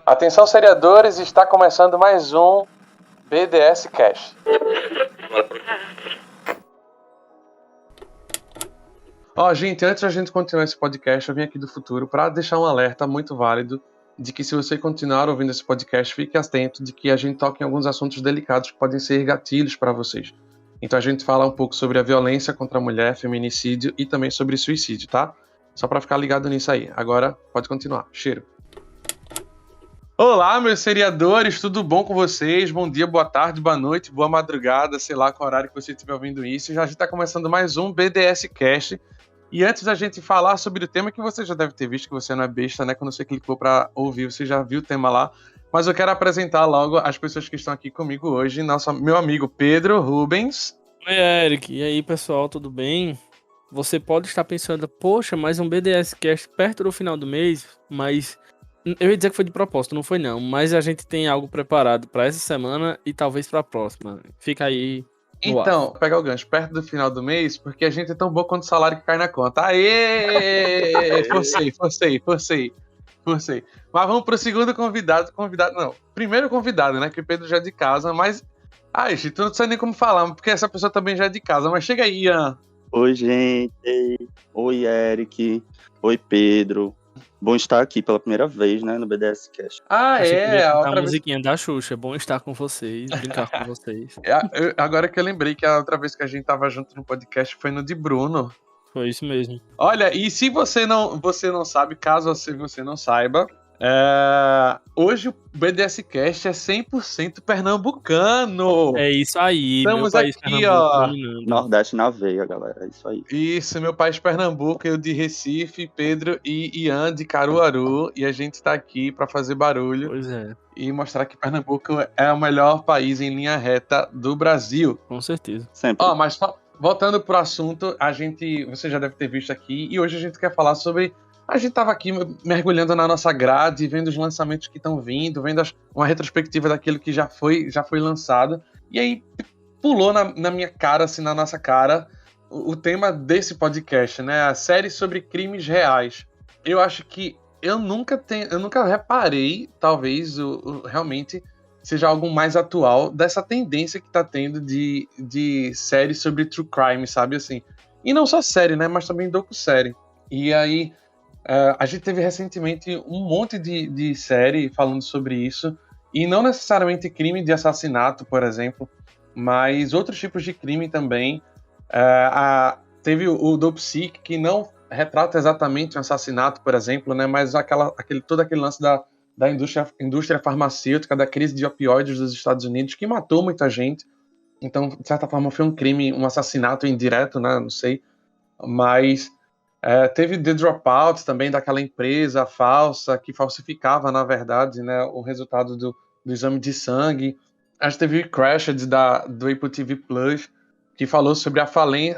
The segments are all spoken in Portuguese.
Atenção, seriadores, está começando mais um BDS Cast. Gente, antes da gente continuar esse podcast, eu vim aqui do futuro para deixar um alerta muito válido de que se você continuar ouvindo esse podcast, fique atento de que a gente toca em alguns assuntos delicados que podem ser gatilhos para vocês. Então a gente fala um pouco sobre a violência contra a mulher, feminicídio e também sobre suicídio, tá? Só para ficar ligado nisso aí. Agora, pode continuar. Cheiro. Olá, meus seriadores, tudo bom com vocês? Bom dia, boa tarde, boa noite, boa madrugada, sei lá qual horário que você estiver ouvindo isso. Já a gente está começando mais um BDS Cast. E antes da gente falar sobre o tema que você já deve ter visto, que você não é besta, né? Quando você clicou para ouvir, você já viu o tema lá. Mas eu quero apresentar logo as pessoas que estão aqui comigo hoje. Meu amigo Pedro Rubens. Oi, Eric. E aí, pessoal, tudo bem? Você pode estar pensando, poxa, mais um BDS Cast perto do final do mês, mas eu ia dizer que foi de propósito, não foi não, mas a gente tem algo preparado para essa semana e talvez para a próxima. Fica aí no ar. Então, pegar o gancho perto do final do mês, porque a gente é tão bom quanto o salário que cai na conta. Aê! Forcei. Mas vamos pro segundo convidado. Primeiro convidado, né? Que o Pedro já é de casa, mas... gente, tu não sei nem como falar, porque essa pessoa também já é de casa. Mas chega aí, Ian. Oi, gente. Oi, Eric. Oi, Pedro. Bom estar aqui pela primeira vez, né, no BDS Cast. A musiquinha da Xuxa. É bom estar com vocês, brincar com vocês. Agora que eu lembrei que a outra vez que a gente tava junto no podcast foi no de Bruno. Foi isso mesmo. Olha, e se você não sabe, caso você não saiba, hoje o BDS Cast é 100% pernambucano. É isso aí, Estamos meu país aqui, ó. Nordeste na veia, galera, é isso aí. Isso, meu país Pernambuco, eu de Recife, Pedro e Ian de Caruaru, e a gente tá aqui pra fazer barulho. Pois é. E mostrar que Pernambuco é o melhor país em linha reta do Brasil. Com certeza. Sempre. Mas voltando pro assunto, você já deve ter visto aqui, e hoje a gente quer falar sobre... A gente tava aqui mergulhando na nossa grade, vendo os lançamentos que estão vindo, vendo uma retrospectiva daquilo que já foi lançado. E aí pulou na minha cara, assim, na nossa cara, o tema desse podcast, né? A série sobre crimes reais. Eu acho que eu nunca reparei, talvez, realmente seja algo mais atual dessa tendência que tá tendo de série sobre true crime, sabe? Assim. E não só série, né? Mas também docu-série. E aí... a gente teve recentemente um monte de série falando sobre isso, e não necessariamente crime de assassinato, por exemplo, mas outros tipos de crime também. Teve o Dopesick, que não retrata exatamente um assassinato, por exemplo, né, mas todo aquele lance da indústria farmacêutica, da crise de opioides dos Estados Unidos, que matou muita gente. Então, de certa forma, foi um crime, um assassinato indireto, né, não sei, mas... teve The Dropout também, daquela empresa falsa que falsificava, na verdade, né, o resultado do exame de sangue. A gente teve Crashed do Apple TV Plus, que falou sobre a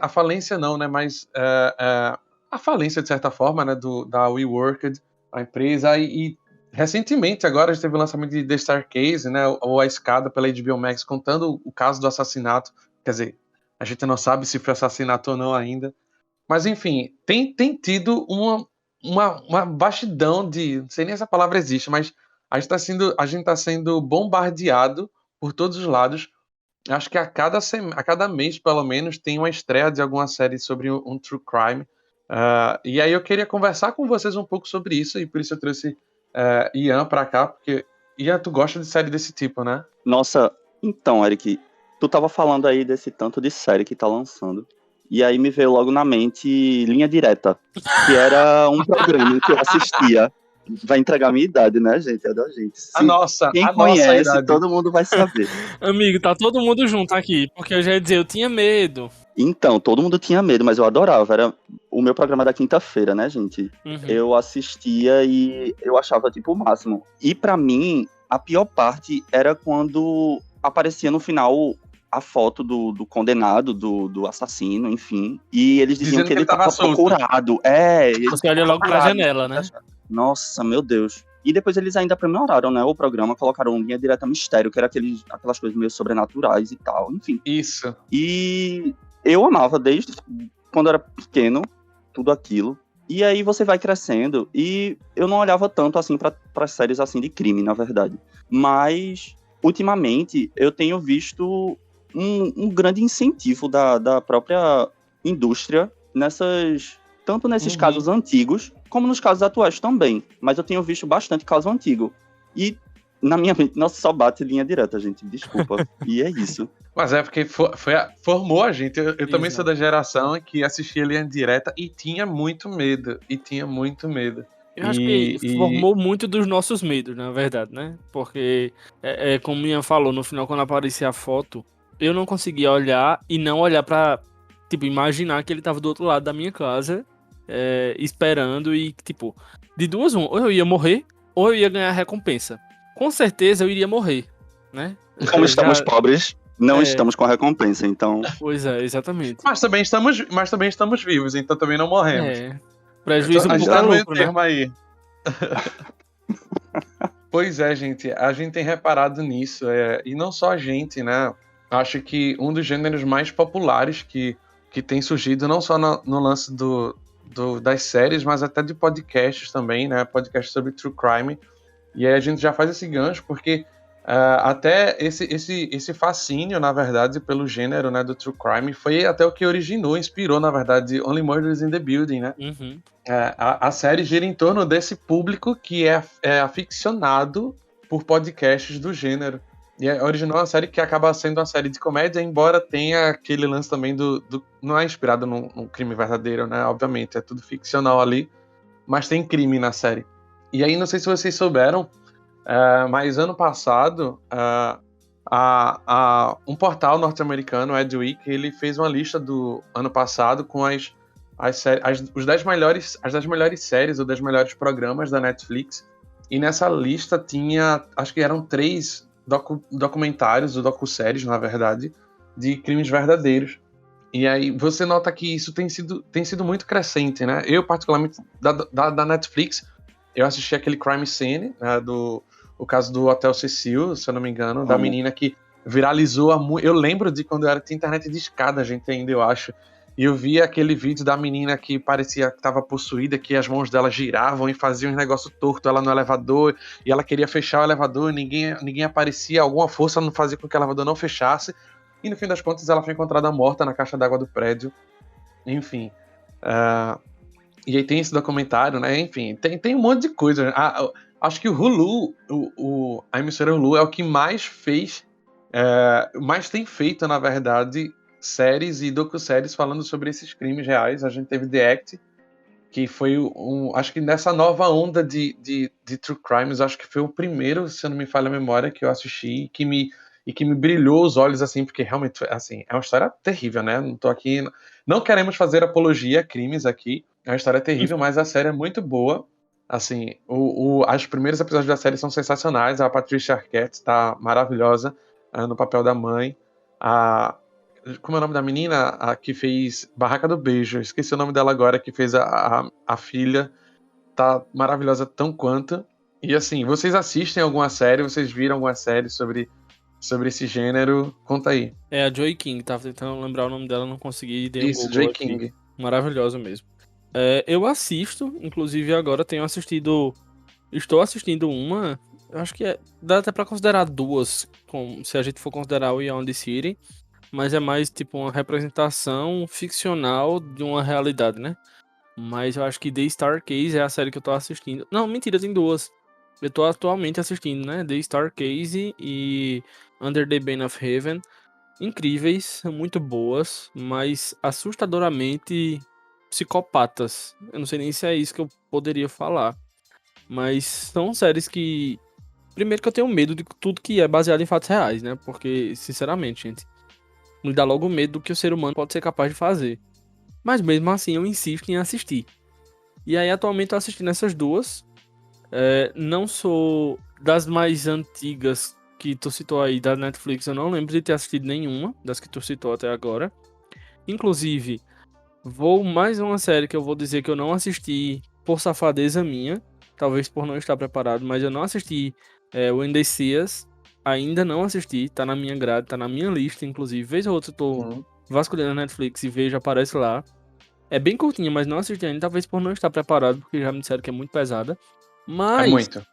falência não, né, mas a falência, de certa forma, né, da WeWorked, a empresa. E recentemente, agora, a gente teve o lançamento de The Staircase, né, ou A Escada, pela HBO Max, contando o caso do assassinato. Quer dizer, a gente não sabe se foi assassinato ou não ainda. Mas, enfim, tem tido uma vastidão de... Não sei nem se a palavra existe, mas a gente tá sendo bombardeado por todos os lados. Acho que a cada mês, pelo menos, tem uma estreia de alguma série sobre um true crime. E aí eu queria conversar com vocês um pouco sobre isso, e por isso eu trouxe Ian pra cá, porque, Ian, tu gosta de série desse tipo, né? Nossa, então, Eric, tu tava falando aí desse tanto de série que tá lançando. E aí me veio logo na mente Linha Direta, que era um programa que eu assistia. Vai entregar a minha idade, né, gente? É da gente. Quem conhece, todo mundo vai saber. Amigo, tá todo mundo junto aqui, porque eu já ia dizer, eu tinha medo. Então, todo mundo tinha medo, mas eu adorava. Era o meu programa da quinta-feira, né, gente? Uhum. Eu assistia e eu achava, tipo, o máximo. E pra mim, a pior parte era quando aparecia no final... a foto do condenado, do assassino, enfim. E eles diziam que ele tava procurado. Você olha logo pra janela, né? Nossa, meu Deus. E depois eles ainda aprimoraram, né, o programa, colocaram Linha Direta Mistério, que era aquelas coisas meio sobrenaturais e tal, enfim. Isso. E eu amava desde quando eu era pequeno, tudo aquilo. E aí você vai crescendo, e eu não olhava tanto assim para séries assim de crime, na verdade. Mas, ultimamente, eu tenho visto um grande incentivo da própria indústria tanto nesses casos antigos, como nos casos atuais também. Mas eu tenho visto bastante caso antigo. E, na minha mente, nossa, só bate linha direta, gente, desculpa. E é isso. Mas é porque formou a gente. Eu também sou Exato. da geração que assistia linha direta e tinha muito medo. Eu acho que formou muito dos nossos medos, na verdade, né? Porque, como Ian falou, no final, quando aparecia a foto, eu não conseguia olhar e não olhar pra, tipo, imaginar que ele tava do outro lado da minha casa, esperando e, tipo, de duas, ou eu ia morrer, ou eu ia ganhar recompensa. Com certeza eu iria morrer, né? Como estamos pobres, não É. estamos com a recompensa, então... Pois é, exatamente. Mas também estamos vivos, então também não morremos. Prejuízo A gente pouco é tá no meio lucro, né? termo aí. Pois é, gente. A gente tem reparado nisso. E não só a gente, né? Acho que um dos gêneros mais populares que tem surgido, não só no lance das séries, mas até de podcasts também, né? Podcasts sobre true crime. E aí a gente já faz esse gancho, porque até esse fascínio, na verdade, pelo gênero, né, do true crime, foi até o que inspirou, na verdade, Only Murders in the Building, né? Uhum. A série gira em torno desse público que é aficionado por podcasts do gênero. E originou uma série que acaba sendo uma série de comédia, embora tenha aquele lance também não é inspirado num crime verdadeiro, né? Obviamente, é tudo ficcional ali, mas tem crime na série. E aí, não sei se vocês souberam, mas ano passado, um portal norte-americano, Adweek, ele fez uma lista do ano passado com as 10 melhores séries ou 10 melhores programas da Netflix. E nessa lista tinha, acho que eram 3 documentários, ou docu-séries, na verdade, de crimes verdadeiros. E aí você nota que isso tem sido muito crescente, né? Eu, particularmente, da Netflix, eu assisti aquele Crime Scene, né, o caso do Hotel Cecil, se eu não me engano, da menina que viralizou eu lembro de quando tinha internet de escada, gente, ainda, eu acho. E eu vi aquele vídeo da menina que parecia que estava possuída, que as mãos dela giravam e faziam um negócio torto ela no elevador, e ela queria fechar o elevador, e ninguém aparecia, alguma força não fazia com que o elevador não fechasse. E no fim das contas ela foi encontrada morta na caixa d'água do prédio. Enfim. E aí tem esse documentário, né? Enfim, tem um monte de coisa. Acho que o Hulu, a emissora Hulu é o que mais fez, mais tem feito, na verdade, séries e docu-séries falando sobre esses crimes reais. A gente teve The Act, que foi acho que nessa nova onda de true crimes, acho que foi o primeiro, se eu não me falha a memória, que eu assisti e que me brilhou os olhos, assim, porque realmente, assim, é uma história terrível, né? Não tô aqui, não queremos fazer apologia a crimes aqui, é uma história terrível, mas a série é muito boa. Assim, os primeiros episódios da série são sensacionais. A Patricia Arquette tá maravilhosa no papel da mãe. Como é o nome da menina? A que fez Barraca do Beijo. Esqueci o nome dela agora, que fez a filha. Tá maravilhosa tão quanto. E assim, vocês assistem alguma série? Vocês viram alguma série sobre esse gênero? Conta aí. É a Joy King, tava tentando lembrar o nome dela, não consegui. Dei um Isso, Google Joy aqui. King. Maravilhosa mesmo. Eu assisto, inclusive agora tenho assistido. Estou assistindo uma. Eu acho que dá até pra considerar duas, se a gente for considerar o Beyond the City. Mas é mais tipo uma representação ficcional de uma realidade, né? Mas eu acho que The Star Case é a série que eu tô assistindo. Não, mentira, tem duas. Eu tô atualmente assistindo, né? The Star Case e Under the Bane of Heaven. Incríveis, são muito boas, mas assustadoramente psicopatas. Eu não sei nem se é isso que eu poderia falar. Mas são séries que. Primeiro que eu tenho medo de tudo que é baseado em fatos reais, né? Porque, sinceramente, gente, me dá logo medo do que o ser humano pode ser capaz de fazer. Mas mesmo assim eu insisto em assistir. E aí atualmente eu tô assistindo essas duas. Não sou das mais antigas que tu citou aí da Netflix, eu não lembro de ter assistido nenhuma das que tu citou até agora. Inclusive, mais uma série que eu vou dizer que eu não assisti por safadeza minha, talvez por não estar preparado, mas eu não assisti When They See Us, ainda não assisti, tá na minha grade, tá na minha lista, inclusive, vez ou outra eu tô vasculhando a Netflix e vejo, aparece lá. É bem curtinha, mas não assisti ainda, talvez por não estar preparado, porque já me disseram que é muito pesada. Mas, É muito.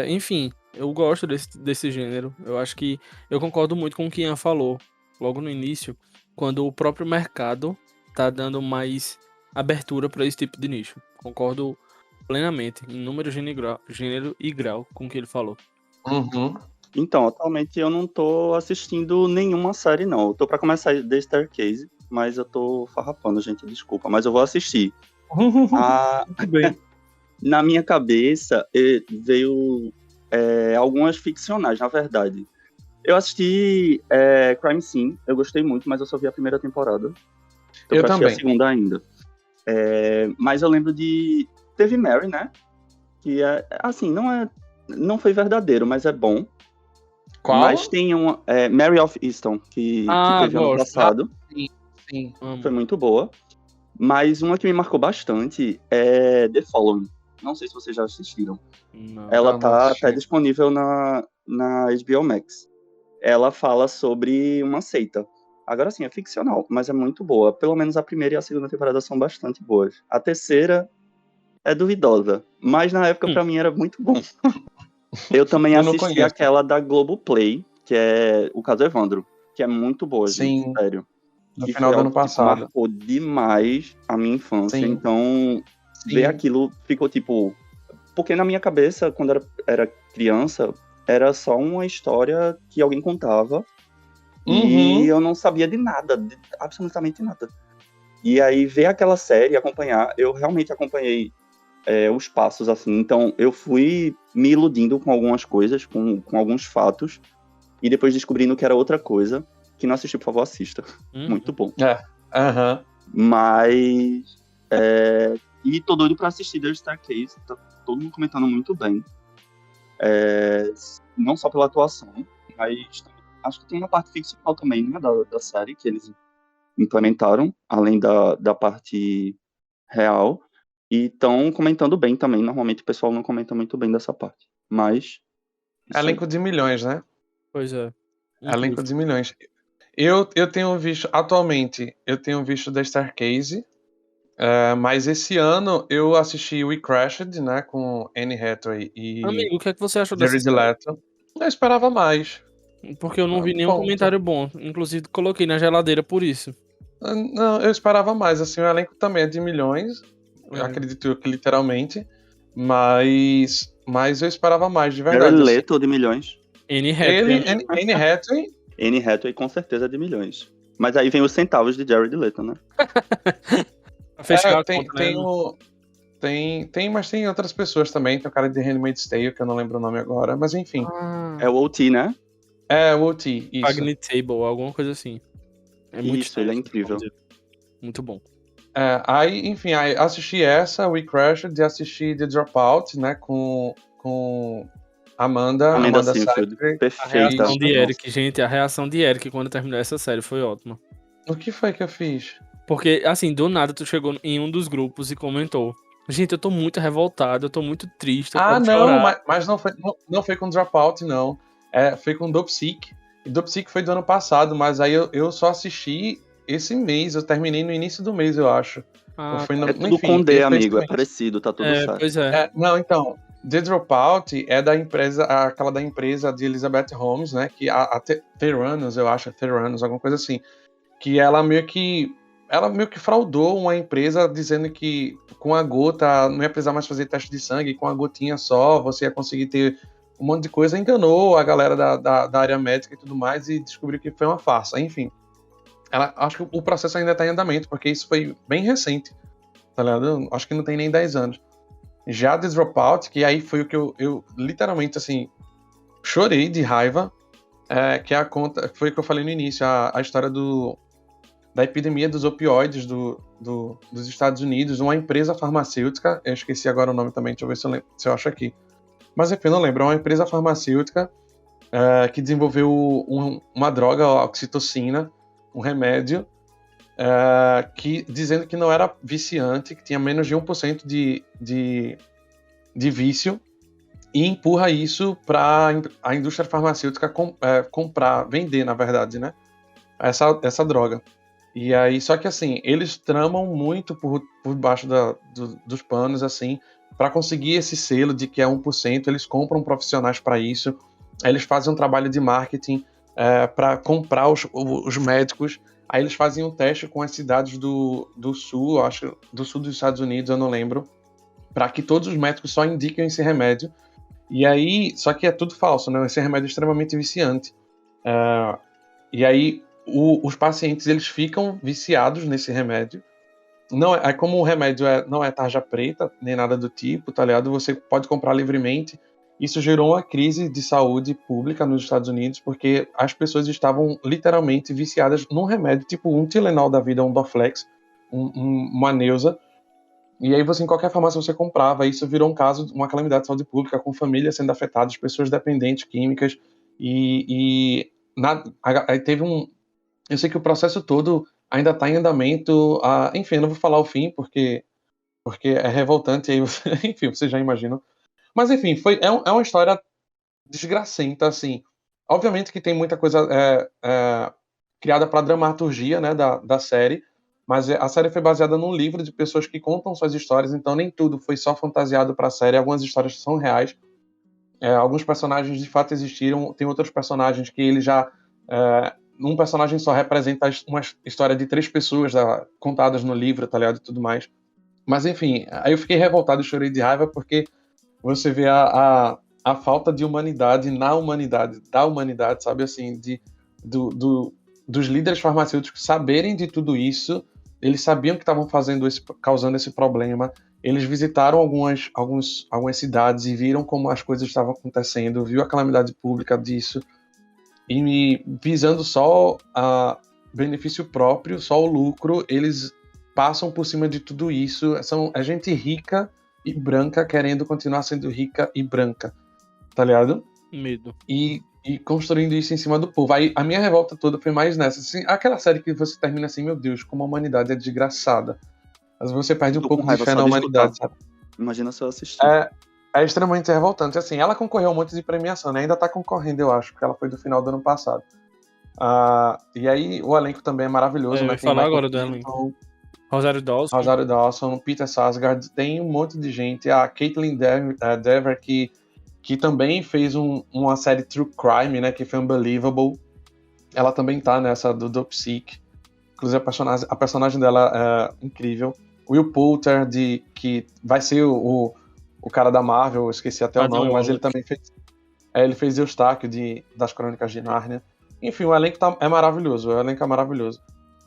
enfim, eu gosto desse gênero. Eu acho que eu concordo muito com o que Ian falou logo no início, quando o próprio mercado tá dando mais abertura para esse tipo de nicho. Concordo plenamente, em número, gênero e grau com o que ele falou. Uhum. Então, atualmente eu não tô assistindo nenhuma série, não. Eu tô pra começar The Staircase, mas eu tô farrapando, gente, desculpa. Mas eu vou assistir. Muito bem. Na minha cabeça, veio algumas ficcionais, na verdade. Eu assisti Crime Scene, eu gostei muito, mas eu só vi a primeira temporada. Tô Eu pra assistir também. a segunda ainda. Mas eu lembro de... Teve Mary, né? Que assim, não foi verdadeiro, mas é bom. Qual? Mas tem Mary of Easton, que teve ano gosto. passado. Sim. Amo. Foi muito boa. Mas uma que me marcou bastante é The Following. Não sei se vocês já assistiram. Não. Ela Não tá assisti. até disponível na HBO Max. Ela fala sobre uma seita. Agora sim, é ficcional, mas é muito boa. Pelo menos a primeira e a segunda temporada são bastante boas. A terceira é duvidosa, mas na época pra mim era muito bom. Eu também Eu não assisti conheço. aquela da Globoplay, que é O Caso Evandro, que é muito boa, gente, Sim. sério. No Que final foi do algo ano que passado. marcou demais a minha infância. Sim. Então, ver Sim. aquilo ficou tipo... Porque na minha cabeça, quando era criança, era só uma história que alguém contava. E eu não sabia de nada, de absolutamente nada. E aí, ver aquela série, acompanhar, eu realmente acompanhei os passos, assim. Então, eu fui me iludindo com algumas coisas, com alguns fatos, e depois descobrindo que era outra coisa. Quem não assistiu, por favor, assista. Muito bom. Aham. Mas... E tô doido pra assistir The Staircase. Tá todo mundo comentando muito bem. Não só pela atuação, mas acho que tem uma parte ficcional também, né, da série, que eles implementaram, além da parte real. E estão comentando bem também. Normalmente o pessoal não comenta muito bem dessa parte. Mas... isso aí. Elenco de milhões, né? Pois é. Elenco de milhões. Eu tenho visto, atualmente, The Staircase, mas esse ano eu assisti We Crashed, né, com Anne Hathaway e Amigo, o que é que você achou dessa Jared série? Leto. Eu esperava mais. Porque eu não vi nenhum Ponto. comentário bom. Inclusive, coloquei na geladeira por isso. Não, eu esperava mais, assim, o elenco também é de milhões, eu acredito que literalmente, mas eu esperava mais, de verdade. Jared Assim. Leto de milhões. Anne Hathaway. Anne Hathaway. Anne Hathaway com certeza de milhões. Mas aí vem os centavos de Jared Leto, né? Pra fechar a conta, né? Mas tem outras pessoas também, tem o cara de Handmaid's Tale, que eu não lembro o nome agora, mas enfim. É o OT, né? É, o OT, isso. Magnet Table, alguma coisa assim. É muito Isso, ele é incrível. Muito bom. Aí, enfim, assisti essa, We Crashed, e assisti The Dropout, né, com Amanda Seyfried. Seyfried. Perfeita. A reação de Eric, gente, a reação de Eric quando terminou essa série foi ótima. O que foi que eu fiz? Porque, assim, do nada tu chegou em um dos grupos e comentou: gente, eu tô muito revoltado, eu tô muito triste, eu quero chorar. Mas não foi com Dropout, não. Foi com Dopesick. E Dopesick foi do ano passado, mas aí eu só assisti esse mês, eu terminei no início do mês, eu acho. É tudo com D, amigo, é parecido, tá tudo certo. Pois é. Não, então, The Dropout é da empresa, aquela da empresa de Elizabeth Holmes, né, que a Theranos, eu acho, Theranos, alguma coisa assim, que ela meio que fraudou uma empresa dizendo que com a gota não ia precisar mais fazer teste de sangue, com a gotinha só você ia conseguir ter um monte de coisa, enganou a galera da área médica e tudo mais e descobriu que foi uma farsa, enfim. Acho que o processo ainda está em andamento, porque isso foi bem recente, tá ligado? Acho que não tem nem 10 anos. Já The Dropout, que aí foi o que eu literalmente, assim, chorei de raiva, que é a conta, foi o que eu falei no início, a história da epidemia dos opioides dos Estados Unidos, uma empresa farmacêutica, eu esqueci agora o nome também, deixa eu ver se eu acho aqui. Mas enfim, não lembro, é uma empresa farmacêutica que desenvolveu uma droga, a oxitocina, um remédio, dizendo que não era viciante, que tinha menos de 1% de vício, e empurra isso para a indústria farmacêutica comprar, vender, na verdade, né? Essa droga. E aí, só que assim, eles tramam muito por baixo dos panos, assim, para conseguir esse selo de que é 1%, eles compram profissionais para isso, eles fazem um trabalho de marketing para comprar os médicos, aí eles fazem um teste com as cidades do sul, acho, do sul dos Estados Unidos, eu não lembro, para que todos os médicos só indiquem esse remédio. E aí, só que é tudo falso, né? Esse remédio é extremamente viciante. E aí, os pacientes, eles ficam viciados nesse remédio. Não é como o remédio não é tarja preta, nem nada do tipo, tá ligado? Você pode comprar livremente. Isso gerou uma crise de saúde pública nos Estados Unidos, porque as pessoas estavam literalmente viciadas num remédio, tipo um Tylenol da vida, um Dorflex, uma Neusa. E aí em qualquer farmácia você comprava. Isso virou um caso, uma calamidade de saúde pública, com famílias sendo afetadas, pessoas dependentes químicas. Aí teve eu sei que o processo todo ainda está em andamento. Enfim, eu não vou falar o fim, porque é revoltante, aí enfim, vocês já imaginam. Mas enfim, é uma história desgracenta, assim. Obviamente que tem muita coisa criada para dramaturgia, né, da série, mas a série foi baseada num livro de pessoas que contam suas histórias, então nem tudo foi só fantasiado para a série, algumas histórias são reais. Alguns personagens de fato existiram, tem outros personagens que ele já... um personagem só representa uma história de 3 pessoas contadas no livro, tá ligado, e tudo mais. Mas enfim, aí eu fiquei revoltado e chorei de raiva porque você vê a falta de humanidade da humanidade, sabe, assim, dos líderes farmacêuticos saberem de tudo isso. Eles sabiam que estavam causando esse problema. Eles visitaram algumas cidades e viram como as coisas estavam acontecendo, viu a calamidade pública disso, e visando só a benefício próprio, só o lucro, eles passam por cima de tudo isso. É gente rica e branca querendo continuar sendo rica e branca, tá ligado? Medo. E construindo isso em cima do povo. Aí a minha revolta toda foi mais nessa. Assim, aquela série que você termina assim, meu Deus, como a humanidade é desgraçada. Mas você perde um pouco de fé na humanidade, sabe? Imagina se eu assistir. É extremamente revoltante. Assim, ela concorreu a um monte de premiação, né? Ainda tá concorrendo, eu acho, porque ela foi do final do ano passado. E aí o elenco também é maravilhoso, Eu né? ia falar agora do elenco. Rosário Dawson, Peter Sarsgaard, tem um monte de gente. A Caitlin Dever, que também fez uma série True Crime, né? Que foi Unbelievable. Ela também tá nessa do Dopesick. Inclusive a personagem dela é incrível. Will Poulter, que vai ser o cara da Marvel, eu esqueci até o nome, mas ele também fez... ele fez Eustáquio das Crônicas de Nárnia. Enfim, o elenco é maravilhoso. O elenco é maravilhoso.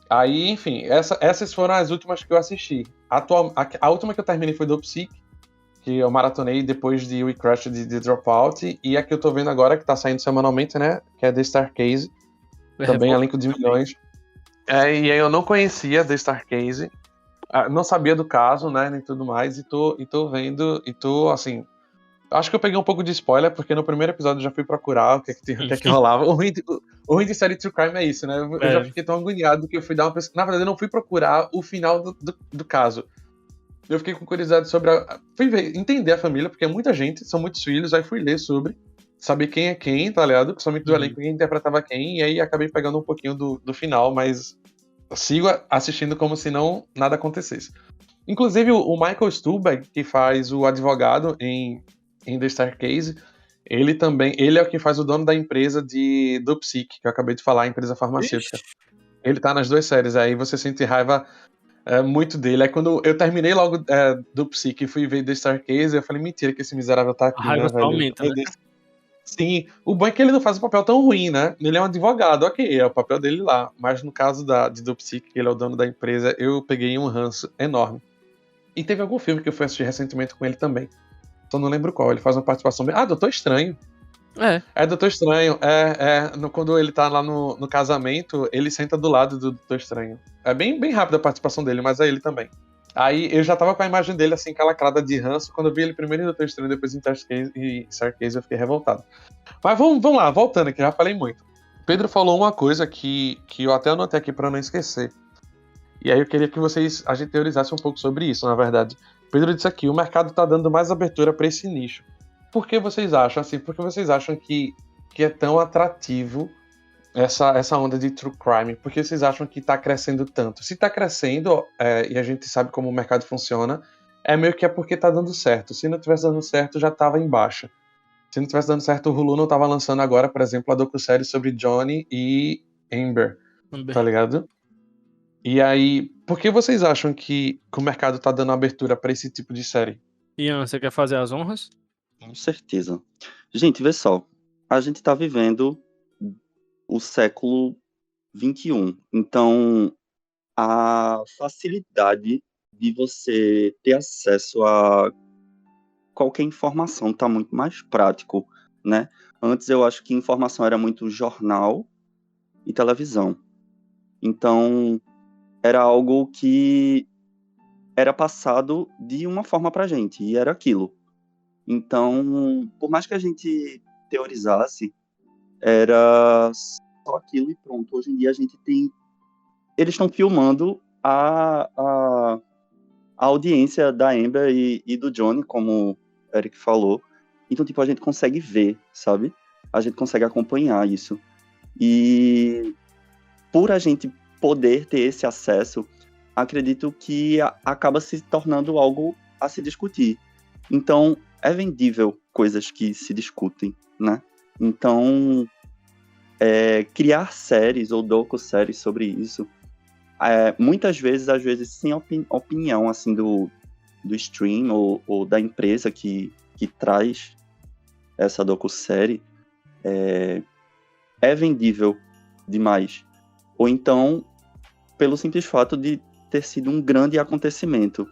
Aí, enfim, essas foram as últimas que eu assisti. A última que eu terminei foi Dopesick, que eu maratonei depois de We Crashed de Dropout, e a que eu tô vendo agora, que tá saindo semanalmente, né? Que é The Starcase. Também elenco de milhões. E aí eu não conhecia The Starcase. Não sabia do caso, né? Nem tudo mais. E tô vendo. E tô, assim... Acho que eu peguei um pouco de spoiler, porque no primeiro episódio eu já fui procurar o que é que rolava. O ruim de série True Crime é isso, né? Eu já fiquei tão agoniado que eu fui dar uma pesquisa. Na verdade, eu não fui procurar o final do caso. Eu fiquei com curiosidade sobre fui entender a família, porque é muita gente, são muitos filhos, aí fui ler sobre, saber quem é quem, tá ligado? Principalmente do elenco, quem interpretava quem, e aí acabei pegando um pouquinho do final, mas sigo assistindo como se nada acontecesse. Inclusive, o Michael Stuhlbarg, que faz o advogado em The Starcase, ele é o que faz o dono da empresa de Dopesick, que eu acabei de falar, a empresa farmacêutica. Ixi. Ele tá nas 2 séries, aí você sente raiva muito dele. Aí quando eu terminei logo Dopesick e fui ver The Starcase, eu falei, mentira que esse miserável tá aqui, a raiva né, velho? aumenta, né? Sim, o bom é que ele não faz um papel tão ruim, né? Ele é um advogado, ok, é o papel dele lá. Mas no caso de Dopesick, que ele é o dono da empresa, eu peguei um ranço enorme. E teve algum filme que eu fui assistir recentemente com ele também. Só não lembro qual. Ele faz uma participação... Doutor Estranho. Doutor Estranho. Quando ele tá lá no casamento, ele senta do lado do Doutor Estranho. É bem, bem rápida a participação dele, mas é ele também. Aí eu já tava com a imagem dele assim, calacrada de ranço. Quando eu vi ele primeiro em Doutor Estranho, depois em Starcase, eu fiquei revoltado. Mas vamos lá, voltando aqui, já falei muito. Pedro falou uma coisa que eu até anotei aqui pra não esquecer. E aí eu queria que a gente teorizasse um pouco sobre isso, na verdade. Pedro disse aqui, o mercado tá dando mais abertura para esse nicho. Por que vocês acham assim? Por que vocês acham que é tão atrativo essa onda de true crime? Por que vocês acham que tá crescendo tanto? Se tá crescendo, e a gente sabe como o mercado funciona, é meio que é porque tá dando certo. Se não tivesse dando certo, já tava em baixa. Se não tivesse dando certo, o Hulu não tava lançando agora, por exemplo, a docu-série sobre Johnny e Amber, tá ligado? E aí, por que vocês acham que o mercado tá dando abertura pra esse tipo de série? Ian, você quer fazer as honras? Com certeza. Gente, vê só. A gente tá vivendo o século XXI. Então, a facilidade de você ter acesso a qualquer informação tá muito mais prático, né? Antes eu acho que informação era muito jornal e televisão. Então, era algo que era passado de uma forma pra gente, e era aquilo. Então, por mais que a gente teorizasse, era só aquilo e pronto. Hoje em dia a gente tem... Eles estão filmando a audiência da Amber e do Johnny, como o Eric falou. Então, tipo, a gente consegue ver, sabe? A gente consegue acompanhar isso. E por a gente poder ter esse acesso, acredito que acaba se tornando algo a se discutir. Então, é vendível coisas que se discutem, né? Então, criar séries ou docu-séries sobre isso, muitas vezes, às vezes, sem opinião, assim, do stream ou da empresa que traz essa docu-série, é vendível demais. Ou então, pelo simples fato de ter sido um grande acontecimento.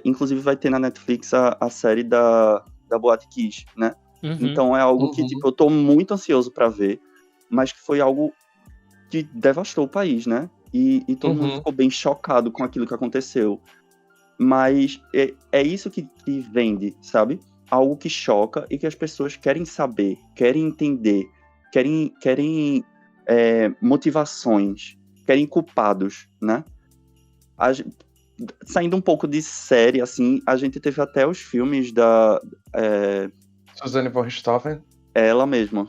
Inclusive vai ter na Netflix a série da Boate Kiss, né? Uhum. Então é algo que, tipo, eu tô muito ansioso pra ver, mas que foi algo que devastou o país, né? E todo mundo ficou bem chocado com aquilo que aconteceu. Mas é isso que vende, sabe? Algo que choca e que as pessoas querem saber, querem entender, querem motivações, querem culpados, né? Saindo um pouco de série, assim, a gente teve até os filmes da... Suzanne von Richthofen. Ela mesma.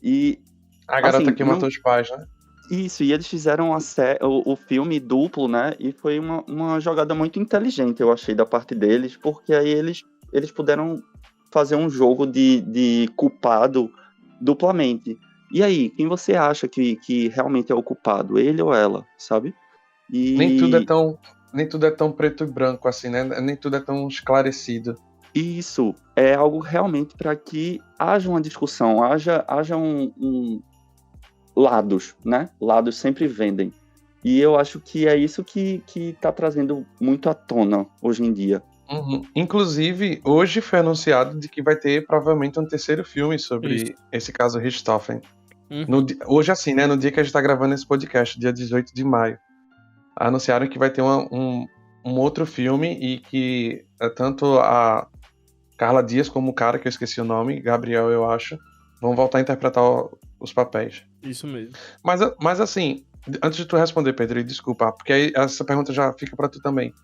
E, a garota assim, que matou os pais, né? Isso, e eles fizeram o filme duplo, né? E foi uma jogada muito inteligente, eu achei, da parte deles, porque aí eles puderam fazer um jogo de culpado duplamente. E aí, quem você acha que realmente é o culpado? Ele ou ela, sabe? Nem tudo é tão preto e branco assim, né? Nem tudo é tão esclarecido. Isso é algo realmente para que haja uma discussão, haja lados, né? Lados sempre vendem. E eu acho que é isso que tá trazendo muito à tona hoje em dia. Inclusive, hoje foi anunciado de que vai ter provavelmente um terceiro filme sobre esse caso Richthofen. Hoje, assim, né? No dia que a gente tá gravando esse podcast, dia 18 de maio. Anunciaram que vai ter um outro filme e que tanto a Carla Dias como o cara, que eu esqueci o nome, Gabriel, eu acho, vão voltar a interpretar os papéis. Isso mesmo. Mas assim, antes de tu responder, Pedro, e desculpa, porque aí essa pergunta já fica pra tu também.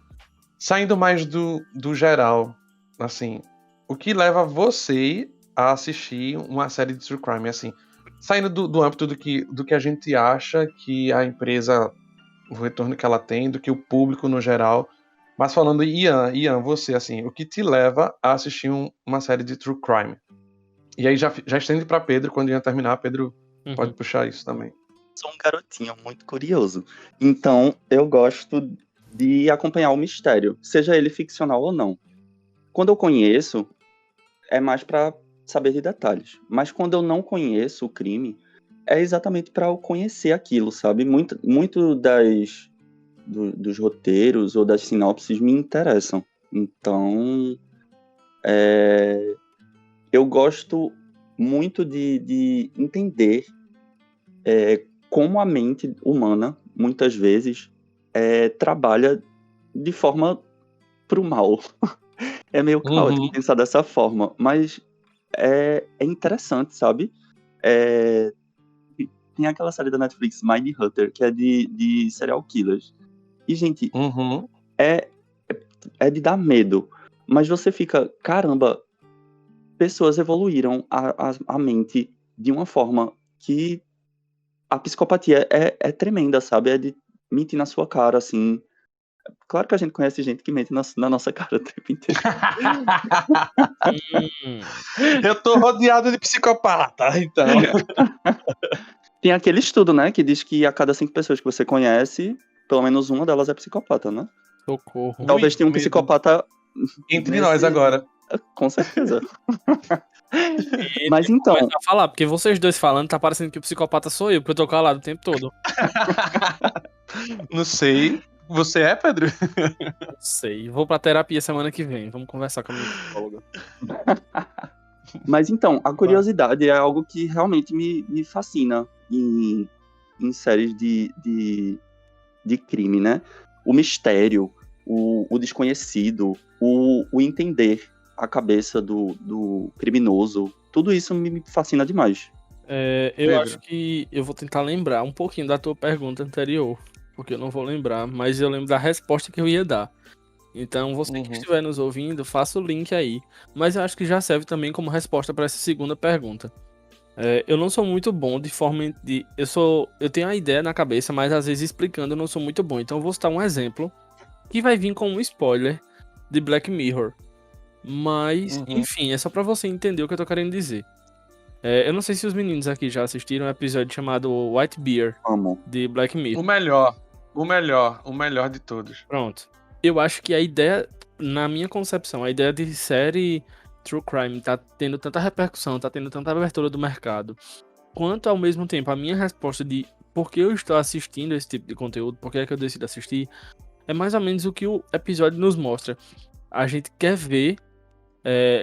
Saindo mais do geral, assim, o que leva você a assistir uma série de true crime, assim, saindo do âmbito do que a gente acha que a empresa, o retorno que ela tem, do que o público no geral, mas falando Ian, você, assim, o que te leva a assistir uma série de true crime? E aí já estende pra Pedro, quando Ian terminar, Pedro pode puxar isso também. Sou um garotinho muito curioso, então eu gosto de acompanhar o mistério, seja ele ficcional ou não. Quando eu conheço, é mais para saber de detalhes. Mas quando eu não conheço o crime, é exatamente para eu conhecer aquilo, sabe? Muito dos roteiros ou das sinopses me interessam. Então, eu gosto muito de entender como a mente humana, muitas vezes, trabalha de forma pro mal. É meio caótico pensar dessa forma, mas é interessante, sabe? Tem aquela série da Netflix, Mind Hunter, que é de serial killers. E, gente, é de dar medo. Mas você fica, caramba, pessoas evoluíram a mente de uma forma que a psicopatia é tremenda, sabe? É de mentir na sua cara, assim. Claro que a gente conhece gente que mente na nossa cara o tempo inteiro. Eu tô rodeado de psicopata, então. Tem aquele estudo, né, que diz que a cada 5 pessoas que você conhece, pelo menos uma delas é psicopata, né? Socorro. Talvez tenha um medo. psicopata Entre nesse- nós agora. Com certeza. Mas então, Começar a falar, porque vocês dois falando, tá parecendo que o psicopata sou eu, porque eu tô calado o tempo todo. Não sei. Você é, Pedro? Não sei. Vou pra terapia semana que vem. Vamos conversar com a minha psicóloga. Mas então, a curiosidade é algo que realmente me fascina em séries de crime, né? O mistério, o desconhecido, o entender a cabeça do criminoso, tudo isso me fascina demais. Eu Pedro. acho que eu vou tentar lembrar um pouquinho da tua pergunta anterior, porque eu não vou lembrar, mas eu lembro da resposta que eu ia dar. Então, você que Uhum. estiver nos ouvindo, faça o link aí. Mas eu acho que já serve também como resposta para essa segunda pergunta. Eu não sou muito bom de forma de. Eu tenho a ideia na cabeça, mas às vezes explicando eu não sou muito bom. Então, eu vou citar um exemplo que vai vir com um spoiler de Black Mirror. Mas, Uhum. enfim, é só pra você entender o que eu tô querendo dizer. Eu não sei se os meninos aqui já assistiram um episódio chamado White Bear, Amo. de Black Mirror. O melhor de todos. Pronto. Eu acho que a ideia, na minha concepção, a ideia de série True Crime tá tendo tanta repercussão, tá tendo tanta abertura do mercado, quanto ao mesmo tempo a minha resposta de por que eu estou assistindo esse tipo de conteúdo, por que é que eu decido assistir, é mais ou menos o que o episódio nos mostra. A gente quer ver,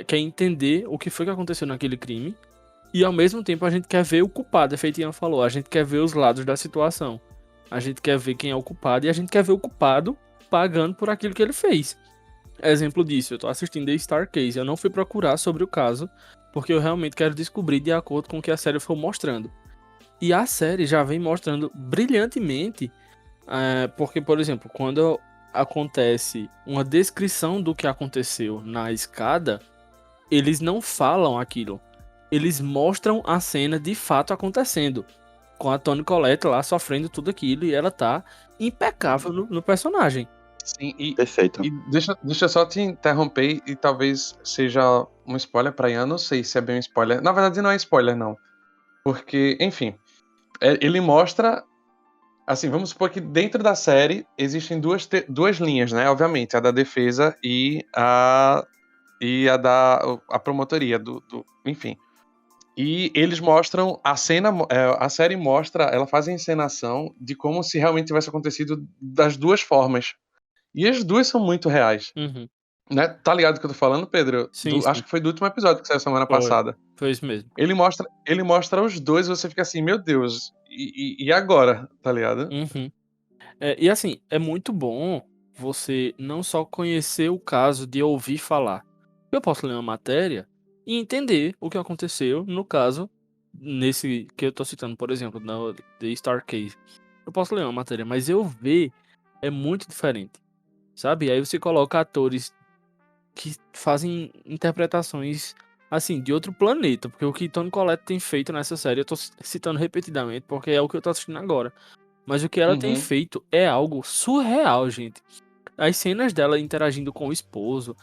quer entender o que foi que aconteceu naquele crime, e ao mesmo tempo a gente quer ver o culpado, a Feitinha falou, a gente quer ver os lados da situação. A gente quer ver quem é o culpado e a gente quer ver o culpado pagando por aquilo que ele fez. Exemplo disso, eu tô assistindo The Star Case, eu não fui procurar sobre o caso, porque eu realmente quero descobrir de acordo com o que a série for mostrando. E a série já vem mostrando brilhantemente, porque, por exemplo, quando acontece uma descrição do que aconteceu na escada, eles não falam aquilo. Eles mostram a cena de fato acontecendo. Com a Toni Collette lá sofrendo tudo aquilo e ela tá impecável no personagem. Sim, Perfeito. e deixa eu só te interromper e talvez seja um spoiler pra Ian, não sei se é bem um spoiler. Na verdade não é spoiler não, porque, enfim, ele mostra, assim, vamos supor que dentro da série existem duas linhas, né, obviamente, a da defesa e a da promotoria, enfim. E eles mostram, a série mostra, ela faz a encenação de como se realmente tivesse acontecido das duas formas. E as duas são muito reais. Uhum. Né? Tá ligado do que eu tô falando, Pedro? Sim, Acho que foi do último episódio que saiu semana passada. Foi isso mesmo. Ele mostra os dois e você fica assim, meu Deus, e agora? Tá ligado? Uhum. E assim, é muito bom você não só conhecer o caso de ouvir falar. Eu posso ler uma matéria e entender o que aconteceu, no caso, nesse que eu tô citando, por exemplo, no The Star Case. Eu posso ler uma matéria, mas eu ver é muito diferente, sabe? Aí você coloca atores que fazem interpretações, assim, de outro planeta, porque o que Toni Collette tem feito nessa série, eu tô citando repetidamente, porque é o que eu tô assistindo agora. Mas o que ela tem Uhum. feito é algo surreal, gente. As cenas dela interagindo com o esposo.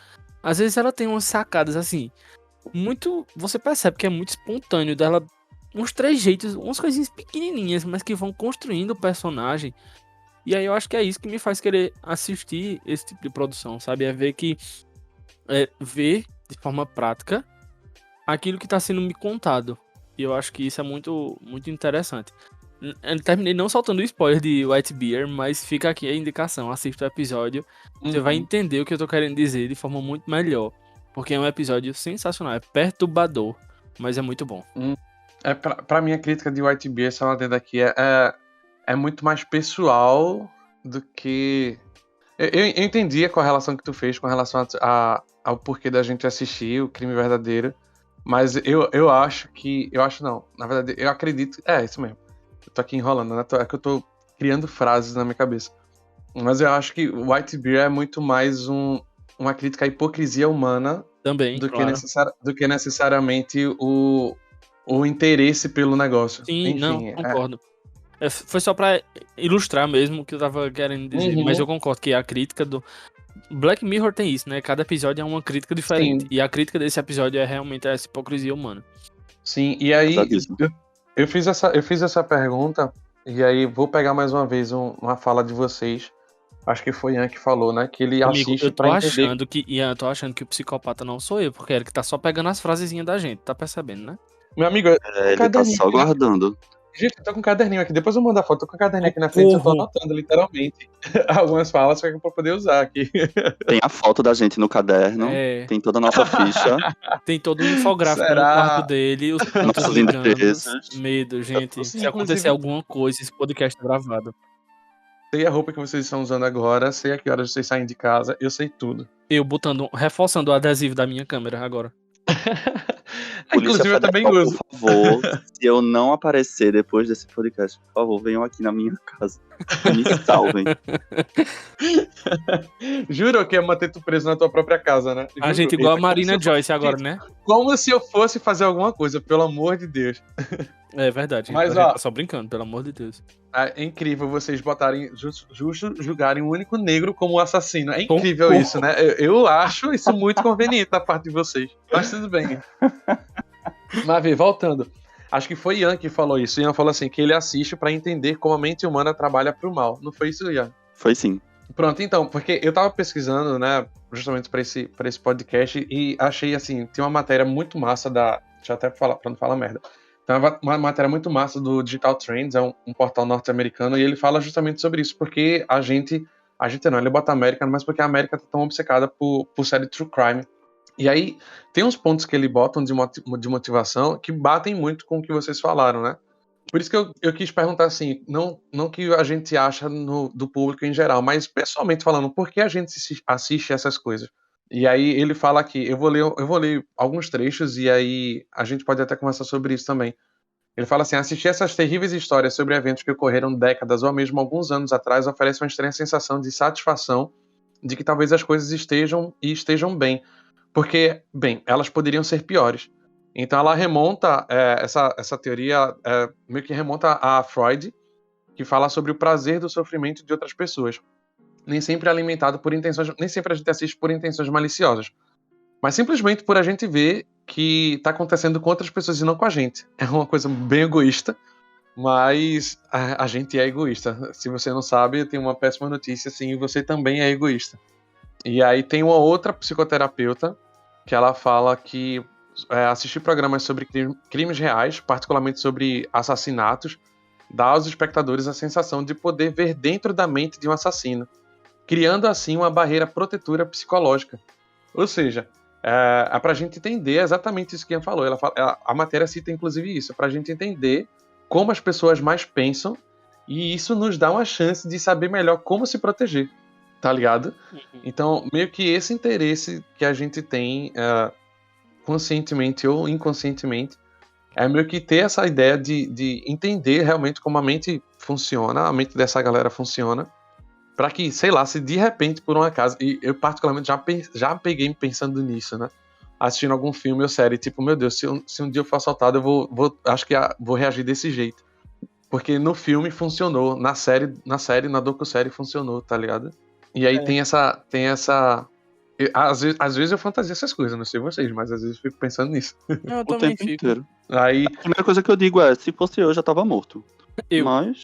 Às vezes ela tem umas sacadas assim. Muito. Você percebe que é muito espontâneo dela. Uns trejeitos, umas coisinhas pequenininhas, mas que vão construindo o personagem. E aí eu acho que é isso que me faz querer assistir esse tipo de produção, sabe? É ver que. Ver de forma prática aquilo que está sendo me contado. E eu acho que isso é muito, muito interessante. Eu terminei não soltando spoiler de White Bear, mas fica aqui a indicação. Assista o episódio. Você vai entender o que eu tô querendo dizer de forma muito melhor. Porque é um episódio sensacional. É perturbador, mas é muito bom. Pra mim, a crítica de White Bear, só lá dentro aqui, é muito mais pessoal do que... Eu entendi a correlação que tu fez com relação ao porquê da gente assistir o Crime Verdadeiro, mas eu acho que... Eu acho não, na verdade, eu acredito... É, isso mesmo. Eu tô aqui enrolando, né? É que eu tô criando frases na minha cabeça. Mas eu acho que White Bear é muito mais uma crítica à hipocrisia humana Também, do claro. que necessariamente o interesse pelo negócio. Sim, Enfim, não, concordo. Foi só pra ilustrar mesmo o que eu tava querendo dizer. Uhum. Mas eu concordo que a crítica do Black Mirror tem isso, né? Cada episódio é uma crítica diferente. Sim. E a crítica desse episódio é realmente essa hipocrisia humana. Sim, e aí Pesadíssimo. eu fiz essa pergunta, e aí vou pegar mais uma vez uma fala de vocês. Acho que foi Ian que falou, né? Que ele Amigo, assiste eu tô pra entender. achando que. Ian, eu tô achando que o psicopata não sou eu, porque Eric tá só pegando as frasezinhas da gente, tá percebendo, né? Meu amigo, eu tô com um Ele tá caderninho só aqui. guardando. Gente, eu tô com um caderninho aqui. Depois eu mando a foto. Tô com um caderninho aqui na frente. Eu tô Socorro! anotando, literalmente, algumas falas pra poder usar aqui. Tem a foto da gente no caderno, É, tem toda a nossa ficha, tem todo um infográfico no Será? quarto dele, os pontos nossos ligando. endereços. Medo, gente. Sim, Se acontecer inclusive, alguma coisa, esse podcast é gravado. sei a roupa que vocês estão usando agora, sei a que horas vocês saem de casa, eu sei tudo. Eu reforçando o adesivo da minha câmera agora. Polícia Inclusive, eu também Federal, uso. por favor, se eu não aparecer depois desse podcast, por favor, venham aqui na minha casa. Me salvem. Juro que ia manter tu preso na tua própria casa, né? A Juro. gente igual a Como se Marina eu fosse- Joyce agora, né? Como se eu fosse fazer alguma coisa, pelo amor de Deus. É verdade, Mas, a gente ó, tá só brincando, pelo amor de Deus. é incrível vocês botarem, justo julgarem um único negro como assassino. É Com- incrível isso, né? Eu acho isso muito conveniente da parte de vocês. Mas tudo bem. Mas, vê, voltando. Acho que foi Ian que falou isso. Ian falou assim, que ele assiste pra entender como a mente humana trabalha pro mal. Não foi isso, Ian? Foi sim. Pronto, então, porque eu tava pesquisando, né, justamente pra esse podcast e achei, assim, tem uma matéria muito massa deixa eu até falar, pra não falar merda. Tem uma matéria muito massa do Digital Trends, é um portal norte-americano, e ele fala justamente sobre isso, porque a gente não, ele bota América, mas porque a América tá tão obcecada por série True Crime. E aí, tem uns pontos que ele bota de motivação que batem muito com o que vocês falaram, né? Por isso que eu quis perguntar assim, não que a gente acha do público em geral, mas pessoalmente falando, por que a gente assiste essas coisas? E aí ele fala aqui, eu vou ler alguns trechos e aí a gente pode até conversar sobre isso também. Ele fala assim, assistir essas terríveis histórias sobre eventos que ocorreram décadas ou mesmo alguns anos atrás oferece uma estranha sensação de satisfação de que talvez as coisas estejam bem. Porque, bem, elas poderiam ser piores. Então ela remonta, essa teoria meio que remonta a Freud, que fala sobre o prazer do sofrimento de outras pessoas. Nem sempre alimentado por intenções, nem sempre a gente assiste por intenções maliciosas, mas simplesmente por a gente ver que está acontecendo com outras pessoas e não com a gente. É uma coisa bem egoísta, mas a gente é egoísta. Se você não sabe, eu tenho uma péssima notícia, sim, você também é egoísta. E aí tem uma outra psicoterapeuta que ela fala que assistir programas sobre crimes reais, particularmente sobre assassinatos, dá aos espectadores a sensação de poder ver dentro da mente de um assassino, criando assim uma barreira protetora psicológica. Ou seja, é pra gente entender exatamente isso que Ian falou. A matéria cita inclusive isso, pra gente entender como as pessoas mais pensam, e isso nos dá uma chance de saber melhor como se proteger, tá ligado? Então, meio que esse interesse que a gente tem, conscientemente ou inconscientemente, é meio que ter essa ideia de entender realmente como a mente funciona, a mente dessa galera funciona, pra que, sei lá, se de repente, por um acaso, e eu particularmente já peguei pensando nisso, né? Assistindo algum filme ou série, tipo, meu Deus, se um dia eu for assaltado, acho que vou reagir desse jeito. Porque no filme funcionou, na docu-série funcionou, tá ligado? E aí tem essa. Às vezes eu fantasio essas coisas, não sei vocês, mas às vezes eu fico pensando nisso. Eu O também tempo fico. inteiro. Aí. A primeira coisa que eu digo é, se fosse eu, já tava morto. Eu. Mas,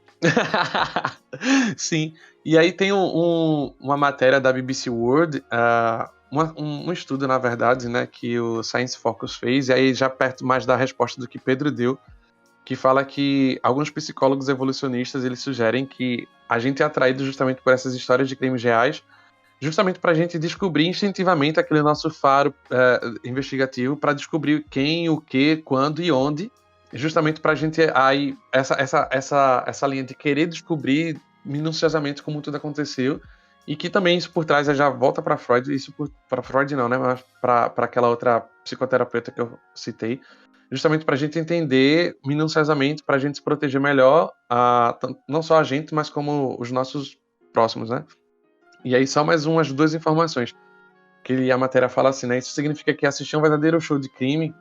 Sim. E aí tem uma matéria da BBC World, um estudo, na verdade, né, que o Science Focus fez, e aí já perto mais da resposta do que Pedro deu, que fala que alguns psicólogos evolucionistas eles sugerem que a gente é atraído justamente por essas histórias de crimes reais, justamente para a gente descobrir instintivamente aquele nosso faro investigativo, para descobrir quem, o que, quando e onde, justamente para a gente aí essa linha de querer descobrir minuciosamente como tudo aconteceu, e que também isso por trás já volta para Freud, isso para Freud não, né, mas para aquela outra psicoterapeuta que eu citei, justamente para a gente entender minuciosamente, para a gente se proteger melhor, não só a gente, mas como os nossos próximos, né? E aí só mais umas duas informações, que a matéria fala assim, né? Isso significa que assistir um verdadeiro show de crime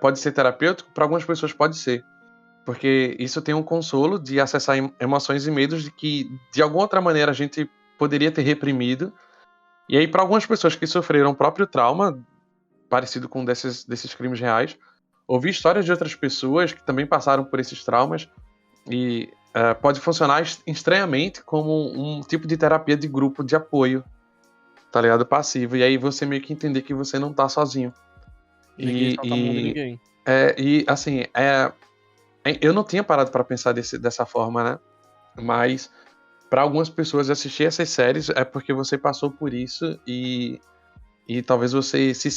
pode ser terapêutico? Para algumas pessoas pode ser. Porque isso tem um consolo de acessar emoções e medos de que, de alguma outra maneira, a gente poderia ter reprimido. E aí, para algumas pessoas que sofreram o próprio trauma, parecido com desses crimes reais, ouvir histórias de outras pessoas que também passaram por esses traumas e pode funcionar estranhamente como um tipo de terapia de grupo de apoio, tá ligado? Passivo. E aí você meio que entender que você não tá sozinho. Ninguém solta a mão de ninguém. Assim, eu não tinha parado pra pensar dessa forma, né? Mas para algumas pessoas assistir essas séries é porque você passou por isso e talvez você se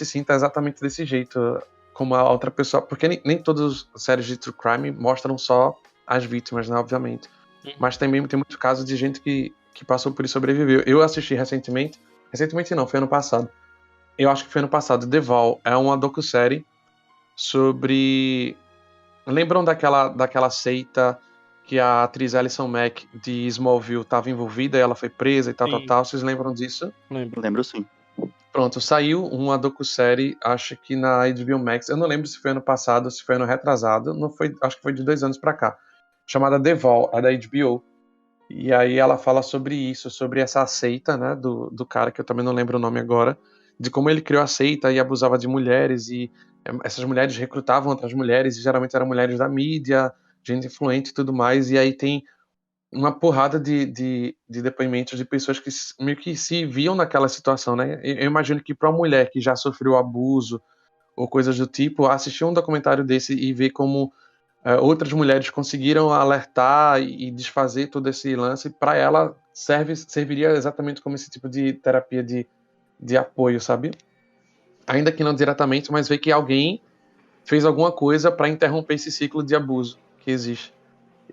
sinta exatamente desse jeito como a outra pessoa, porque nem todas as séries de true crime mostram só as vítimas, né, obviamente. Mas também tem muito caso de gente que passou por isso e sobreviveu. Eu assisti recentemente não, foi ano passado. Eu acho que foi ano passado, The Val, é uma docu-série sobre... Lembram daquela seita que a atriz Alison Mack de Smallville estava envolvida e ela foi presa e tal, Sim. Vocês lembram disso? Lembro sim. Pronto, saiu uma docu-série, acho que na HBO Max, eu não lembro se foi ano passado ou se foi ano retrasado, não foi, acho que foi de 2 anos pra cá, chamada The Val, é da HBO. E aí ela fala sobre isso, sobre essa seita, né, do cara, que eu também não lembro o nome agora, de como ele criou a seita e abusava de mulheres, e essas mulheres recrutavam outras mulheres, e geralmente eram mulheres da mídia, gente influente e tudo mais, e aí tem uma porrada de depoimentos de pessoas que meio que se viam naquela situação, né? Eu imagino que para uma mulher que já sofreu abuso ou coisas do tipo, assistir um documentário desse e ver como outras mulheres conseguiram alertar e desfazer todo esse lance, para ela serviria exatamente como esse tipo de terapia de apoio, sabe? Ainda que não diretamente, mas ver que alguém fez alguma coisa para interromper esse ciclo de abuso que existe.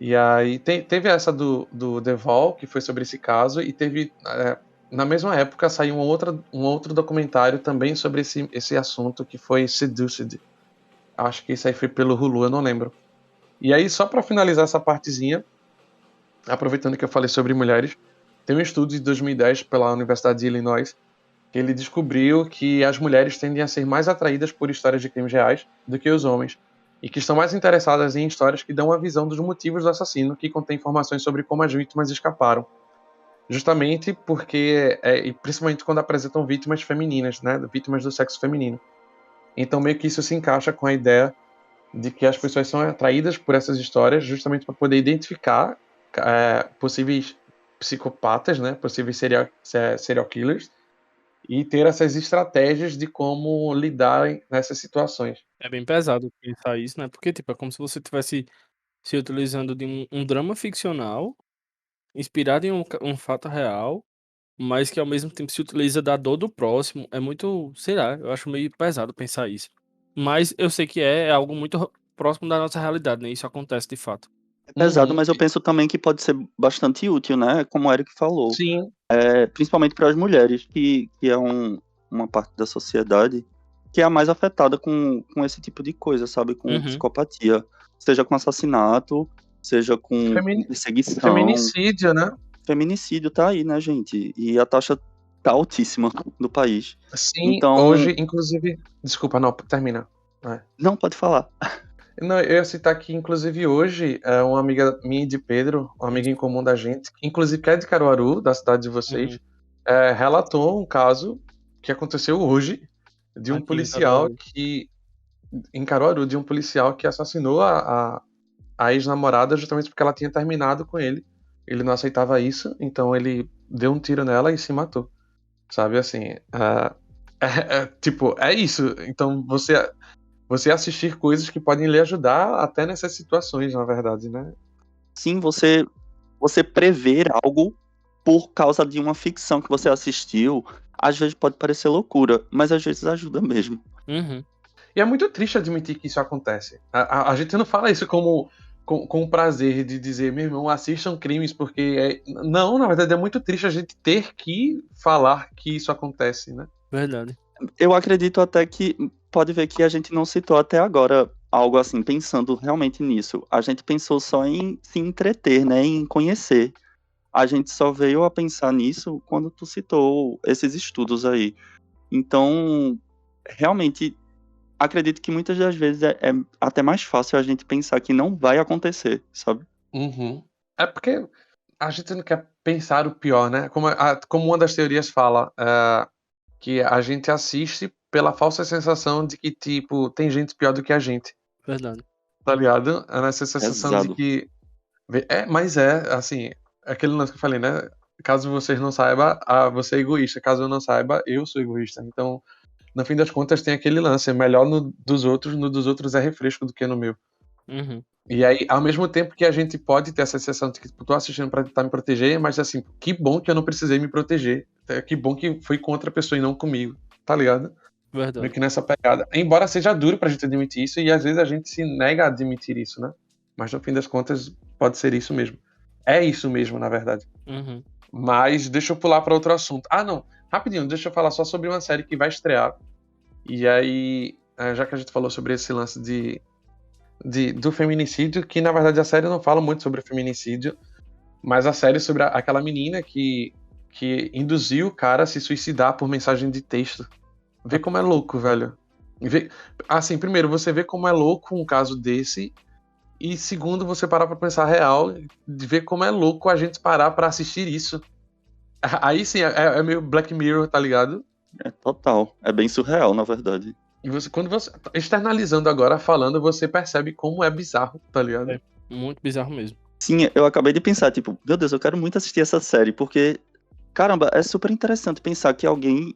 E aí teve essa do The Val, que foi sobre esse caso, e teve, na mesma época, saiu um outro documentário também sobre esse assunto, que foi Seduced. Acho que isso aí foi pelo Hulu, eu não lembro. E aí, só para finalizar essa partezinha, aproveitando que eu falei sobre mulheres, tem um estudo de 2010 pela Universidade de Illinois, que ele descobriu que as mulheres tendem a ser mais atraídas por histórias de crimes reais do que os homens, e que estão mais interessadas em histórias que dão a visão dos motivos do assassino, que contém informações sobre como as vítimas escaparam. Justamente porque, e principalmente quando apresentam vítimas femininas, né, vítimas do sexo feminino. Então meio que isso se encaixa com a ideia de que as pessoas são atraídas por essas histórias justamente para poder identificar possíveis psicopatas, né, possíveis serial killers, e ter essas estratégias de como lidar nessas situações. É bem pesado pensar isso, né? Porque, tipo, é como se você estivesse se utilizando de um drama ficcional, inspirado em um fato real, mas que ao mesmo tempo se utiliza da dor do próximo. É muito, sei lá, eu acho meio pesado pensar isso. Mas eu sei que é algo muito próximo da nossa realidade, né? Isso acontece de fato. É pesado, Uhum. mas eu penso também que pode ser bastante útil, né? Como o Eric falou. Sim, Principalmente para as mulheres, que é uma parte da sociedade que é a mais afetada com esse tipo de coisa, sabe? Com Uhum. psicopatia. Seja com assassinato, seja com perseguição. feminicídio, né? Feminicídio tá aí, né, gente? E a taxa tá altíssima do país. Sim, Então, hoje, inclusive. Desculpa, não, termina. não pode falar. Não, eu ia citar que, inclusive, hoje, uma amiga minha e de Pedro, uma amiga em comum da gente, que inclusive que é de Caruaru, da cidade de vocês, relatou um caso que aconteceu hoje de um Aqui em policial Caruaru. em Caruaru, de um policial que assassinou a ex-namorada justamente porque ela tinha terminado com ele. Ele não aceitava isso, então ele deu um tiro nela e se matou. Sabe, assim, tipo, é isso. Então você assistir coisas que podem lhe ajudar até nessas situações, na verdade, né? Sim, você prever algo por causa de uma ficção que você assistiu, às vezes pode parecer loucura, mas às vezes ajuda mesmo. Uhum. E é muito triste admitir que isso acontece. A gente não fala isso com prazer de dizer, meu irmão, assistam crimes, porque não, na verdade é muito triste a gente ter que falar que isso acontece, né? Verdade. Eu acredito até que pode ver que a gente não citou até agora algo assim, pensando realmente nisso. A gente pensou só em se entreter, né, em conhecer. A gente só veio a pensar nisso quando tu citou esses estudos aí. Então, realmente acredito que muitas das vezes é até mais fácil a gente pensar que não vai acontecer, sabe? Uhum. É porque a gente não quer pensar o pior, né? Como uma das teorias fala, que a gente assiste pela falsa sensação de que, tipo, tem gente pior do que a gente, Verdade. tá ligado? É nessa sensação de Pesado. que. Mas assim, aquele lance que eu falei, né? Caso vocês não saibam, você é egoísta. Caso eu não saiba, eu sou egoísta. Então, no fim das contas, tem aquele lance. É melhor no dos outros é refresco do que no meu. Uhum. E aí, ao mesmo tempo que a gente pode ter essa sensação de que tipo, tô assistindo pra tentar me proteger, mas assim, que bom que eu não precisei me proteger. Que bom que foi com outra pessoa e não comigo, tá ligado? Meio Verdade. que nessa pegada. Embora seja duro pra gente admitir isso, e às vezes a gente se nega a admitir isso, né? Mas no fim das contas, pode ser isso mesmo. É isso mesmo, na verdade. Uhum. Mas deixa eu pular pra outro assunto. Ah, não. Rapidinho, deixa eu falar só sobre uma série que vai estrear. E aí, já que a gente falou sobre esse lance do feminicídio, que na verdade a série não fala muito sobre o feminicídio, mas a série sobre aquela menina que induziu o cara a se suicidar por mensagem de texto. Vê como é louco, velho. Assim, primeiro, você vê como é louco um caso desse, e segundo, você parar pra pensar real, de ver como é louco a gente parar pra assistir isso. Aí sim, é meio Black Mirror, tá ligado? É total. É bem surreal, na verdade. E quando você externalizando agora, falando, você percebe como é bizarro, tá ligado? É muito bizarro mesmo. Sim, eu acabei de pensar, tipo, meu Deus, eu quero muito assistir essa série, porque, caramba, é super interessante pensar que alguém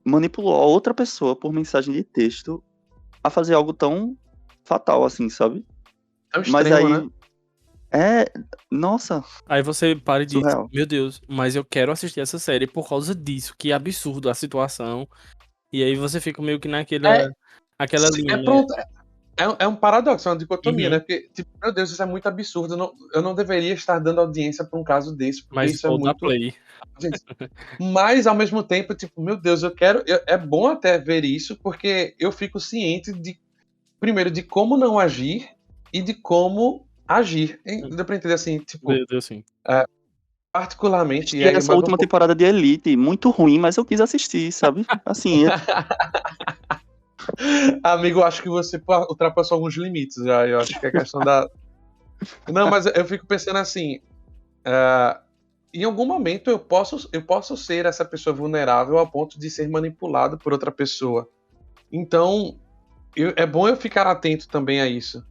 manipulou a outra pessoa por mensagem de texto a fazer algo tão fatal assim, sabe? É um Mas extremo, né? aí, é, nossa, Aí você para e diz, surreal. meu Deus, mas eu quero assistir essa série por causa disso, que absurdo a situação. E aí você fica meio que É, aquela linha, é né? pronto. É um paradoxo, é uma dicotomia, Uhum. né? Porque, tipo, meu Deus, isso é muito absurdo. Eu não deveria estar dando audiência pra um caso desse, porque Mas isso é vou dar muito. play. Gente, mas, ao mesmo tempo, tipo, meu Deus, é bom até ver isso, porque eu fico ciente de, primeiro, de como não agir e de como agir. Deu pra entender assim, tipo, Deu sim. particularmente, e Assisti aí, essa mas vamos. última temporada de Elite, muito ruim, mas eu quis assistir, sabe? Assim, Amigo, eu acho que você ultrapassou alguns limites já. Eu acho que é questão da. Não, mas eu fico pensando assim. Em algum momento eu posso ser essa pessoa vulnerável ao ponto de ser manipulado por outra pessoa. Então, é bom eu ficar atento também a isso.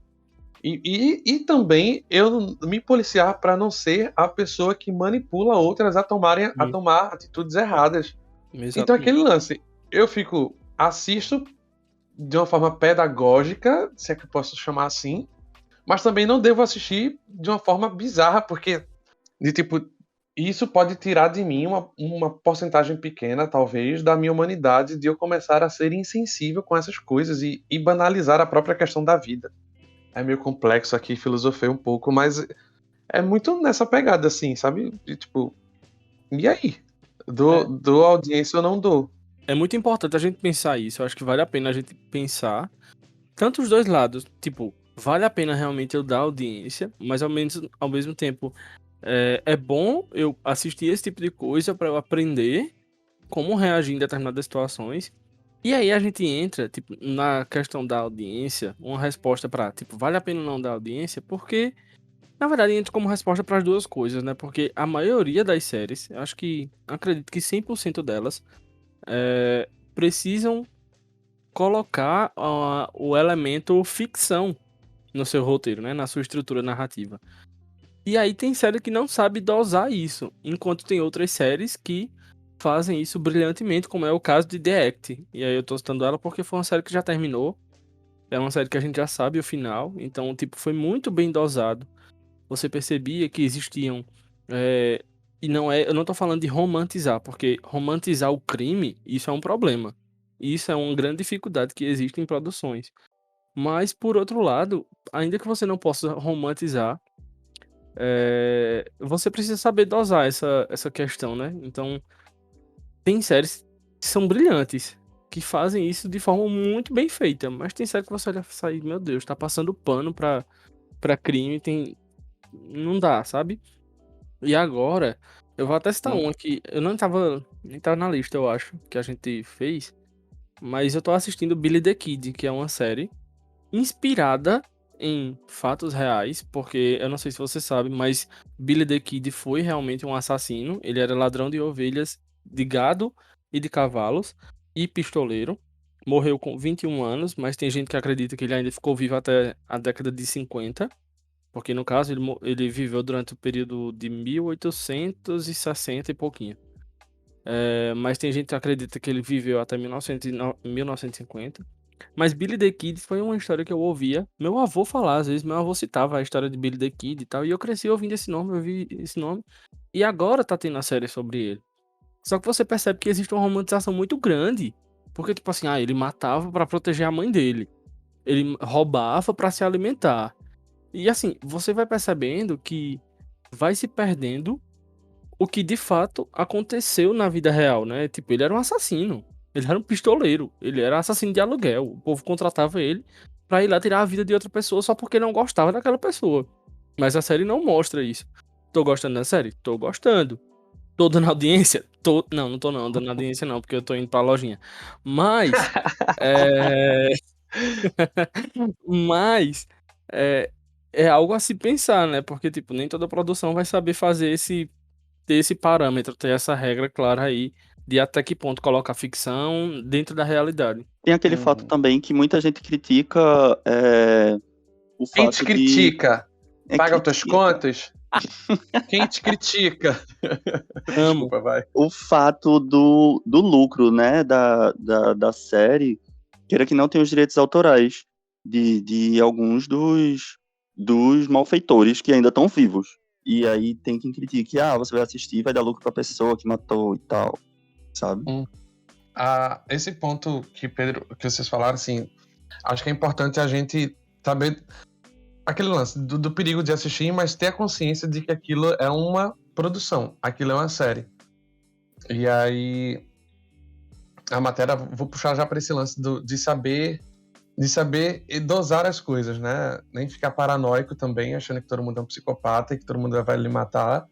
E também eu me policiar para não ser a pessoa que manipula outras a Hum, tomar atitudes erradas. Então, exatamente. aquele lance, assisto de uma forma pedagógica, se é que eu posso chamar assim, mas também não devo assistir de uma forma bizarra, porque de tipo, isso pode tirar de mim uma porcentagem pequena, talvez, da minha humanidade, de eu começar a ser insensível com essas coisas e banalizar a própria questão da vida. É meio complexo aqui, filosofei um pouco, mas é muito nessa pegada, assim, sabe? De tipo, e aí? É, Dou audiência ou não dou? é muito importante a gente pensar isso. Eu acho que vale a pena a gente pensar tanto os dois lados. Tipo, vale a pena realmente eu dar audiência, mas ao mesmo tempo é bom eu assistir esse tipo de coisa para eu aprender como reagir em determinadas situações. E aí a gente entra, tipo, na questão da audiência, uma resposta para, tipo, vale a pena não dar audiência, porque na verdade entra como resposta para as duas coisas, né? Porque a maioria das séries, eu acho que acredito que 100% delas precisam colocar o elemento ficção no seu roteiro, né? Na sua estrutura narrativa. E aí tem série que não sabe dosar isso, enquanto tem outras séries que fazem isso brilhantemente, como é o caso de The Act. E aí eu tô citando ela porque foi uma série que já terminou, é uma série que a gente já sabe o final, então, tipo, foi muito bem dosado. Você percebia que existiam. é, e não é. Eu não tô falando de romantizar, porque romantizar o crime, isso é um problema. Isso é uma grande dificuldade que existe em produções. Mas, por outro lado, ainda que você não possa romantizar, você precisa saber dosar essa questão, né? Então, tem séries que são brilhantes, que fazem isso de forma muito bem feita. Mas tem série que você olha e sai, meu Deus, tá passando pano pra crime, não dá, sabe? E agora, eu vou até citar Hum. uma que eu não tava, nem tava na lista, eu acho, que a gente fez. mas eu tô assistindo Billy the Kid, que é uma série inspirada em fatos reais, porque eu não sei se você sabe, mas Billy the Kid foi realmente um assassino. Ele era ladrão de ovelhas, de gado e de cavalos e pistoleiro. Morreu com 21 anos, mas tem gente que acredita que ele ainda ficou vivo até a década de 50, porque no caso ele viveu durante o período de 1860 e pouquinho. Mas tem gente que acredita que ele viveu até 1950. Mas Billy the Kid foi uma história que eu ouvia meu avô falar, às vezes meu avô citava a história de Billy the Kid e tal, e eu cresci ouvindo esse nome, eu vi esse nome, e agora tá tendo a série sobre ele. Só que você percebe que existe uma romantização muito grande, porque tipo assim, ele matava pra proteger a mãe dele, ele roubava pra se alimentar. E assim, você vai percebendo que vai se perdendo o que de fato aconteceu na vida real, né? Tipo, ele era um assassino, ele era um pistoleiro, ele era assassino de aluguel. O povo contratava ele pra ir lá tirar a vida de outra pessoa só porque não gostava daquela pessoa. Mas a série não mostra isso. Tô gostando da série? Tô gostando. Tô dando audiência? Tô. Não, não tô não, dando audiência não, porque eu tô indo pra lojinha. Mas. É... Mas. É... é algo a se pensar, né? Porque, tipo, nem toda produção vai saber fazer ter esse parâmetro, ter essa regra clara aí de até que ponto coloca a ficção dentro da realidade. Tem aquele fato Uhum. também que muita gente critica o Quem te fato de. critica, paga as tuas Critica. contas? Quem te critica? Amo. Desculpa, vai. O fato do lucro, né, da série, queira que não, tem os direitos autorais de alguns dos malfeitores que ainda estão vivos. E aí tem quem critique que, você vai assistir, vai dar lucro pra pessoa que matou e tal, sabe? Esse ponto que vocês falaram, assim, acho que é importante a gente saber aquele lance do perigo de assistir, mas ter a consciência de que aquilo é uma produção, aquilo é uma série. E aí a matéria, vou puxar já para esse lance de saber e dosar as coisas, né? Nem ficar paranoico também, achando que todo mundo é um psicopata e que todo mundo vai lhe matar.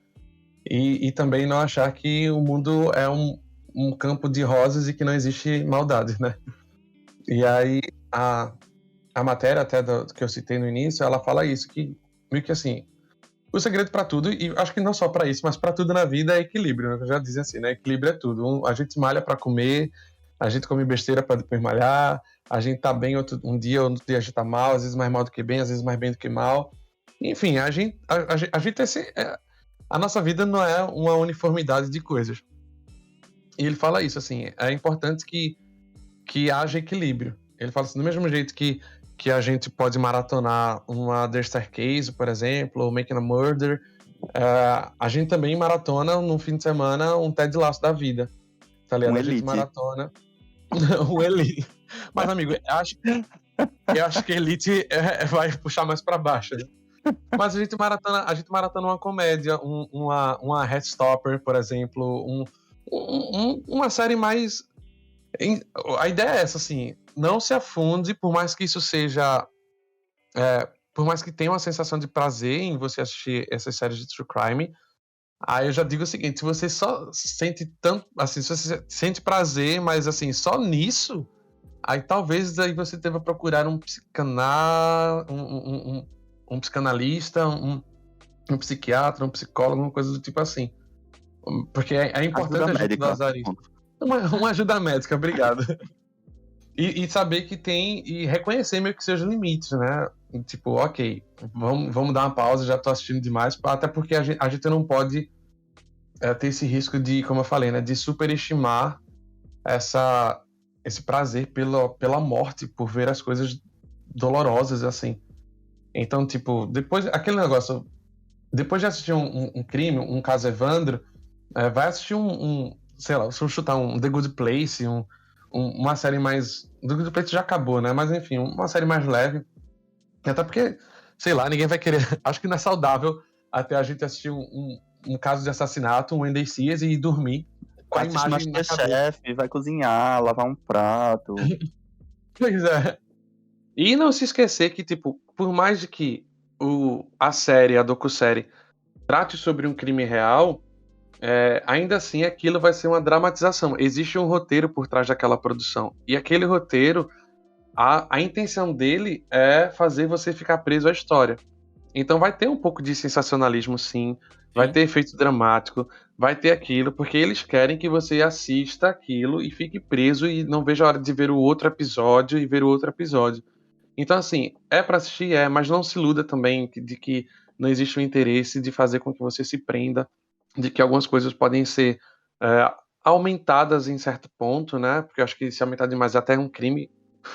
E também não achar que o mundo é um campo de rosas e que não existe maldade, né? E aí a matéria até que eu citei no início, ela fala isso, que meio que assim, o segredo para tudo, e acho que não só para isso, mas para tudo na vida é equilíbrio, né? Eu já dizem assim, né? Equilíbrio é tudo. A gente malha para comer, a gente come besteira para depois malhar, a gente tá bem um dia, outro dia a gente tá mal, às vezes mais mal do que bem, às vezes mais bem do que mal. Enfim, a gente a nossa vida não é uma uniformidade de coisas. E ele fala isso, assim, é importante que haja equilíbrio. Ele fala assim, do mesmo jeito que a gente pode maratonar uma The Staircase, por exemplo, ou Making a Murder, a gente também maratona num fim de semana um Ted Lasso da vida, tá ligado? Um A gente Elite. maratona o Elite. Mas, amigo, eu acho que Elite vai puxar mais pra baixo, né? Mas a gente maratona uma comédia, uma Heartstopper, por exemplo, uma série mais... A ideia é essa, assim, não se afunde, por mais que isso seja... por mais que tenha uma sensação de prazer em você assistir essas séries de true crime, aí eu já digo o seguinte, se você só sente tanto, assim, se você sente prazer, mas assim, só nisso, aí talvez aí você deva procurar um um psicanalista, um psiquiatra, um psicólogo, uma coisa do tipo assim. Porque é importante Ajuda a gente médica. dosar isso. Uma ajuda médica, obrigado. E saber que tem, e reconhecer meio que seus limites, né? Tipo, ok, vamos dar uma pausa, já tô assistindo demais, até porque a gente não pode ter esse risco de, como eu falei, né, de superestimar esse prazer pela morte, por ver as coisas dolorosas, assim. Então, tipo, aquele negócio, depois de assistir um crime, um caso Evandro, vai assistir sei lá, se eu chutar um The Good Place, uma série mais... The Good Place já acabou, né? Mas enfim, uma série mais leve. Até porque, sei lá, ninguém vai querer... Acho que não é saudável até a gente assistir um caso de assassinato, um NDCs e dormir com a Assiste imagem na cabeça. Masterchef, vai cozinhar, lavar um prato. Pois é. E não se esquecer que, tipo, por mais de que a docu-série trate sobre um crime real, ainda assim aquilo vai ser uma dramatização. Existe um roteiro por trás daquela produção. E aquele roteiro, a intenção dele é fazer você ficar preso à história. Então vai ter um pouco de sensacionalismo, sim. Vai Sim. ter efeito dramático, vai ter aquilo, porque eles querem que você assista aquilo e fique preso e não veja a hora de ver o outro episódio e ver o outro episódio. Então, assim, é pra assistir, mas não se iluda também de que não existe o interesse de fazer com que você se prenda, de que algumas coisas podem ser aumentadas em certo ponto, né? Porque eu acho que se aumentar demais é até um crime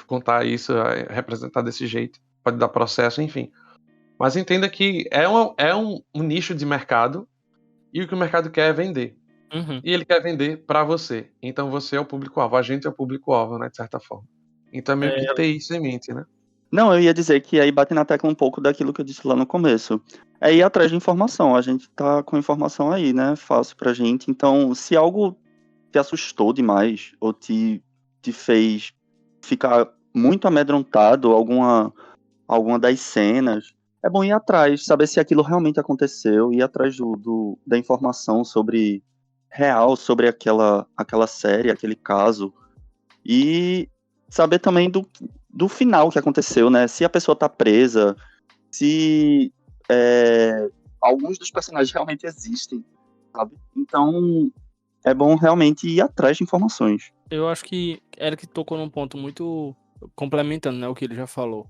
contar isso, representar desse jeito, pode dar processo, enfim. Mas entenda que é um nicho de mercado e o que o mercado quer é vender. Uhum. E ele quer vender pra você. Então você é o público-alvo, a gente é o público-alvo, né? De certa forma. Então é meio que ter isso em mente, né? Não, eu ia dizer que aí bate na tecla um pouco daquilo que eu disse lá no começo. É ir atrás de informação. A gente tá com informação aí, né? Fácil pra gente. Então, se algo te assustou demais ou te fez ficar muito amedrontado, alguma das cenas, é bom ir atrás, saber se aquilo realmente aconteceu, ir atrás da informação sobre real, sobre aquela série, aquele caso. E saber também do final que aconteceu, né? Se a pessoa tá presa, se alguns dos personagens realmente existem, sabe? Então, é bom realmente ir atrás de informações. Eu acho que Eric tocou num ponto muito complementando, né, o que ele já falou.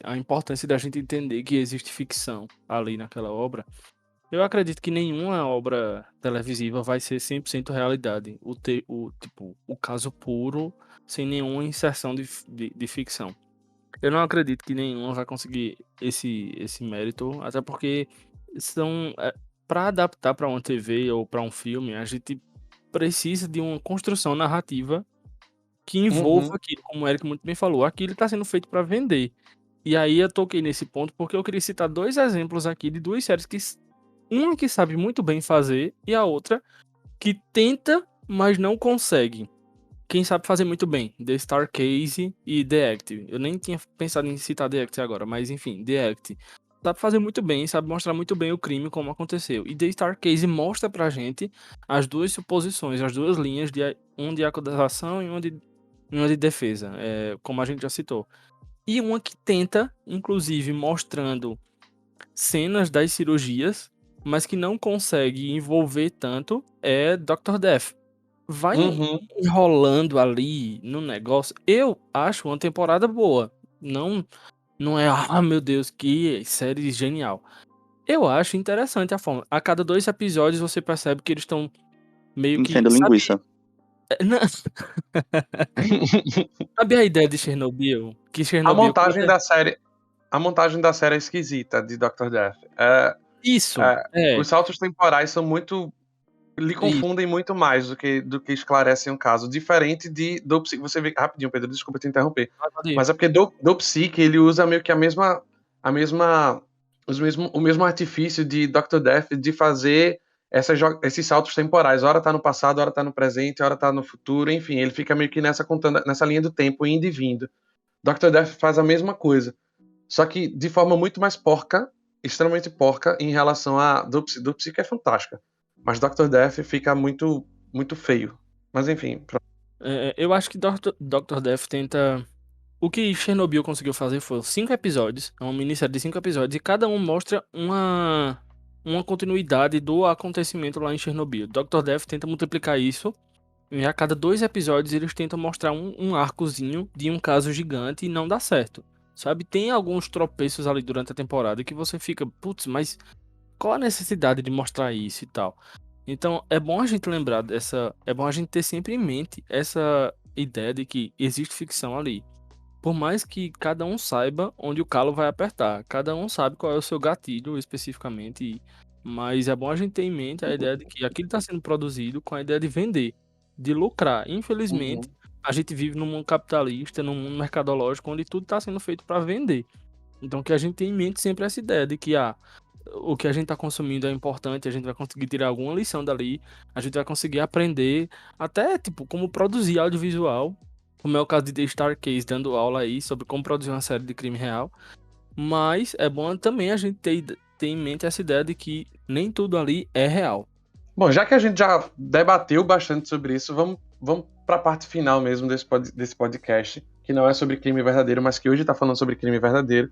A importância da gente entender que existe ficção ali naquela obra. Eu acredito que nenhuma obra televisiva vai ser 100% realidade. O caso puro, sem nenhuma inserção de ficção. Eu não acredito que nenhuma vai conseguir esse mérito, até porque para adaptar para uma TV ou para um filme, a gente precisa de uma construção narrativa que envolva Uhum. aquilo, como o Eric muito bem falou. Aquilo está sendo feito para vender. E aí eu toquei nesse ponto porque eu queria citar 2 exemplos aqui de 2 séries uma que sabe muito bem fazer e a outra que tenta, mas não consegue. Quem sabe fazer muito bem, The Star Case e The Act. Eu nem tinha pensado em citar The Act agora, mas enfim, The Act. Sabe fazer muito bem, sabe mostrar muito bem o crime, como aconteceu. E The Star Case mostra pra gente as 2 suposições, as 2 linhas, uma de acusação e uma de defesa, como a gente já citou. E uma que tenta, inclusive mostrando cenas das cirurgias, mas que não consegue envolver tanto, é Dr. Death. Vai Uhum. enrolando ali no negócio. Eu acho uma temporada boa. Não é, meu Deus, que série genial. Eu acho interessante a forma. A cada 2 episódios você percebe que eles estão meio que, Enchendo sabe, linguiça. sabe a ideia de Chernobyl? Que A Chernobyl montagem da série, a montagem da série é esquisita de Dr. Death. isso, Os saltos temporais são muito lhe isso. confundem muito mais do que esclarecem o caso. Diferente do Psique. Você vê. Rapidinho, Pedro, desculpa te interromper. Pode ir. Mas é porque do Psique ele usa meio que a mesma, o mesmo artifício de Dr. Death de fazer esses saltos temporais. Hora tá no passado, hora tá no presente, hora tá no futuro, enfim, ele fica meio que nessa linha do tempo, indo e vindo. Dr. Death faz a mesma coisa. Só que de forma muito mais porca, extremamente porca, em relação a do Psique é fantástica. Mas Dr. Death fica muito, muito feio. Mas enfim. Eu acho que Dr. Death tenta. O que Chernobyl conseguiu fazer foi 5 episódios, é uma minissérie de 5 episódios, e cada um mostra uma continuidade do acontecimento lá em Chernobyl. Dr. Death tenta multiplicar isso, e a cada 2 episódios eles tentam mostrar um arcozinho de um caso gigante e não dá certo. Sabe, tem alguns tropeços ali durante a temporada que você fica, putz, mas qual a necessidade de mostrar isso e tal? Então, é bom a gente lembrar é bom a gente ter sempre em mente essa ideia de que existe ficção ali. Por mais que cada um saiba onde o calo vai apertar, cada um sabe qual é o seu gatilho especificamente, mas é bom a gente ter em mente a ideia de que aquilo está sendo produzido com a ideia de vender, de lucrar. Infelizmente, Uhum. a gente vive num mundo capitalista, num mundo mercadológico, onde tudo está sendo feito para vender. Então, que a gente tem em mente sempre essa ideia de que o que a gente está consumindo é importante, a gente vai conseguir tirar alguma lição dali, a gente vai conseguir aprender até, tipo, como produzir audiovisual, como é o caso de The Star Case dando aula aí sobre como produzir uma série de crime real, mas é bom também a gente ter em mente essa ideia de que nem tudo ali é real. Bom, já que a gente já debateu bastante sobre isso, vamos para a parte final mesmo desse podcast, que não é sobre crime verdadeiro, mas que hoje está falando sobre crime verdadeiro.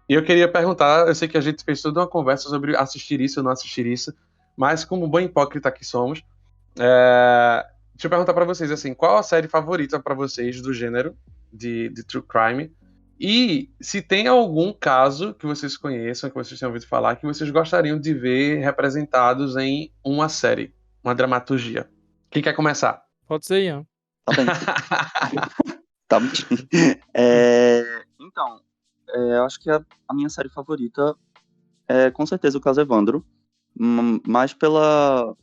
E eu queria perguntar, eu sei que a gente fez toda uma conversa sobre assistir isso ou não assistir isso, mas como bom hipócrita que somos, deixa eu perguntar para vocês, assim, qual a série favorita para vocês do gênero de True Crime? E se tem algum caso que vocês conheçam, que vocês tenham ouvido falar, que vocês gostariam de ver representados em uma série, uma dramaturgia. Quem quer começar? Pode ser, Ian. Tá bem. Tá bem. Então, eu acho que a minha série favorita é com certeza o caso Evandro, mais pelo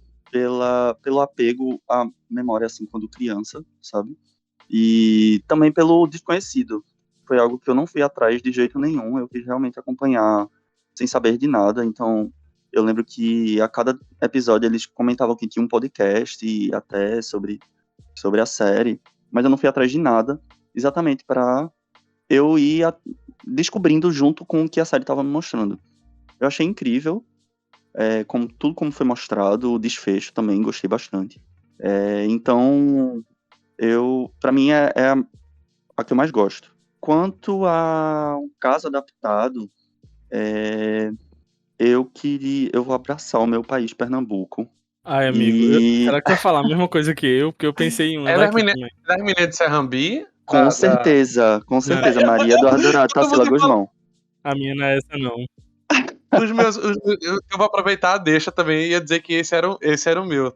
apego à memória, assim, quando criança, sabe? E também pelo desconhecido. Foi algo que eu não fui atrás de jeito nenhum, eu quis realmente acompanhar sem saber de nada, então eu lembro que a cada episódio eles comentavam que tinha um podcast e até sobre a série, mas eu não fui atrás de nada, exatamente para eu ir descobrindo junto com o que a série estava me mostrando. Eu achei incrível, tudo como foi mostrado, o desfecho também, gostei bastante. Então, para mim é a que eu mais gosto. Quanto ao caso adaptado, eu vou abraçar o meu país, Pernambuco. Ai, amigo, será que vai falar a mesma coisa que eu? Porque eu pensei em uma daqui também. Das meninas de Serrambi? Com certeza, Maria do Ardorado, Tarsila Guzmão. A minha não é essa, não. Eu vou aproveitar a deixa também e ia dizer que esse era o meu.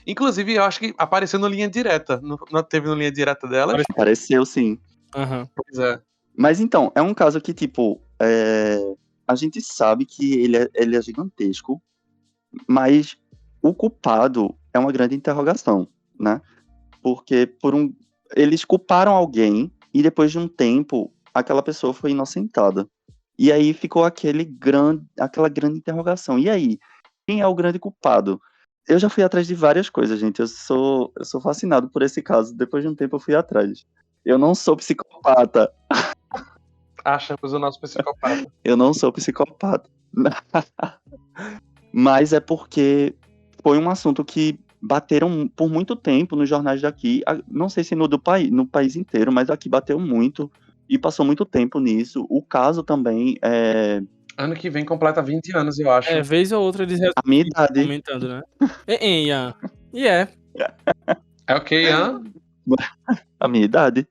Inclusive, eu acho que apareceu no Linha Direta. Não teve no Linha Direta dela? Apareceu, sim. Uhum. Pois é. Mas então, é um caso que, tipo, a gente sabe que ele é gigantesco, mas o culpado é uma grande interrogação, né? Porque eles culparam alguém e depois de um tempo, aquela pessoa foi inocentada. E aí ficou aquela grande interrogação. E aí, quem é o grande culpado? Eu já fui atrás de várias coisas, gente. Eu sou fascinado por esse caso. Depois de um tempo eu fui atrás. Eu não sou psicopata. Achamos o nosso psicopata. Eu não sou psicopata. Mas é porque foi um assunto que bateram por muito tempo nos jornais daqui. Não sei se no país inteiro, mas aqui bateu muito. E passou muito tempo nisso. O caso também Ano que vem completa 20 anos, eu acho. Vez ou outra eles a minha idade. comentando, né? Ian. E é. É o que, Ian? A minha idade.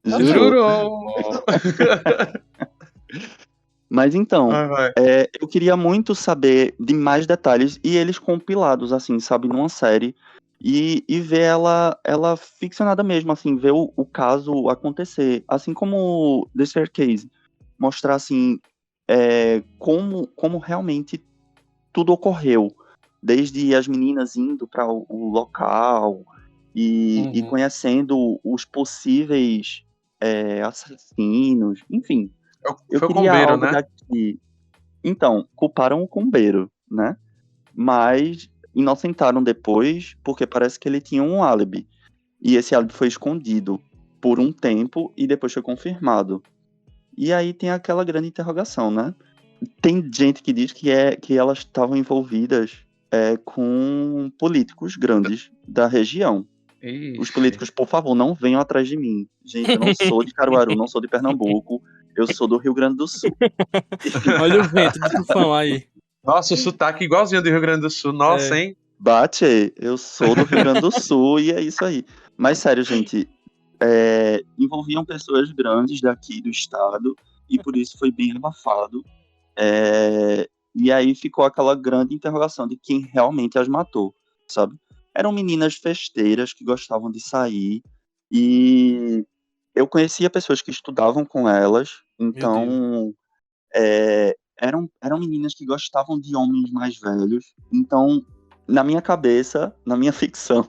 Jurou! Mas então, eu queria muito saber de mais detalhes e eles compilados, assim, sabe, numa série e ver ela ficcionada mesmo, assim, ver o caso acontecer, assim como The Staircase, mostrar, assim, como realmente tudo ocorreu, desde as meninas indo para o local e conhecendo os possíveis assassinos, enfim. Foi o Combeiro, né? Daqui. Então, culparam o Combeiro, né? Mas inocentaram depois, porque parece que ele tinha um álibi. E esse álibi foi escondido por um tempo e depois foi confirmado. E aí tem aquela grande interrogação, né? Tem gente que diz que elas estavam envolvidas com políticos grandes da região. Ixi. Os políticos, por favor, não venham atrás de mim. Gente, eu não sou de Caruaru, não sou de Pernambuco. Eu sou do Rio Grande do Sul. Olha o vento do tufão aí. Nossa, o sotaque igualzinho do Rio Grande do Sul. Nossa, hein? Bate, eu sou do Rio Grande do Sul e é isso aí. Mas sério, gente, envolviam pessoas grandes daqui do estado e por isso foi bem abafado. E aí ficou aquela grande interrogação de quem realmente as matou, sabe? Eram meninas festeiras que gostavam de sair e eu conhecia pessoas que estudavam com elas, então eram meninas que gostavam de homens mais velhos. Então, na minha cabeça, na minha ficção,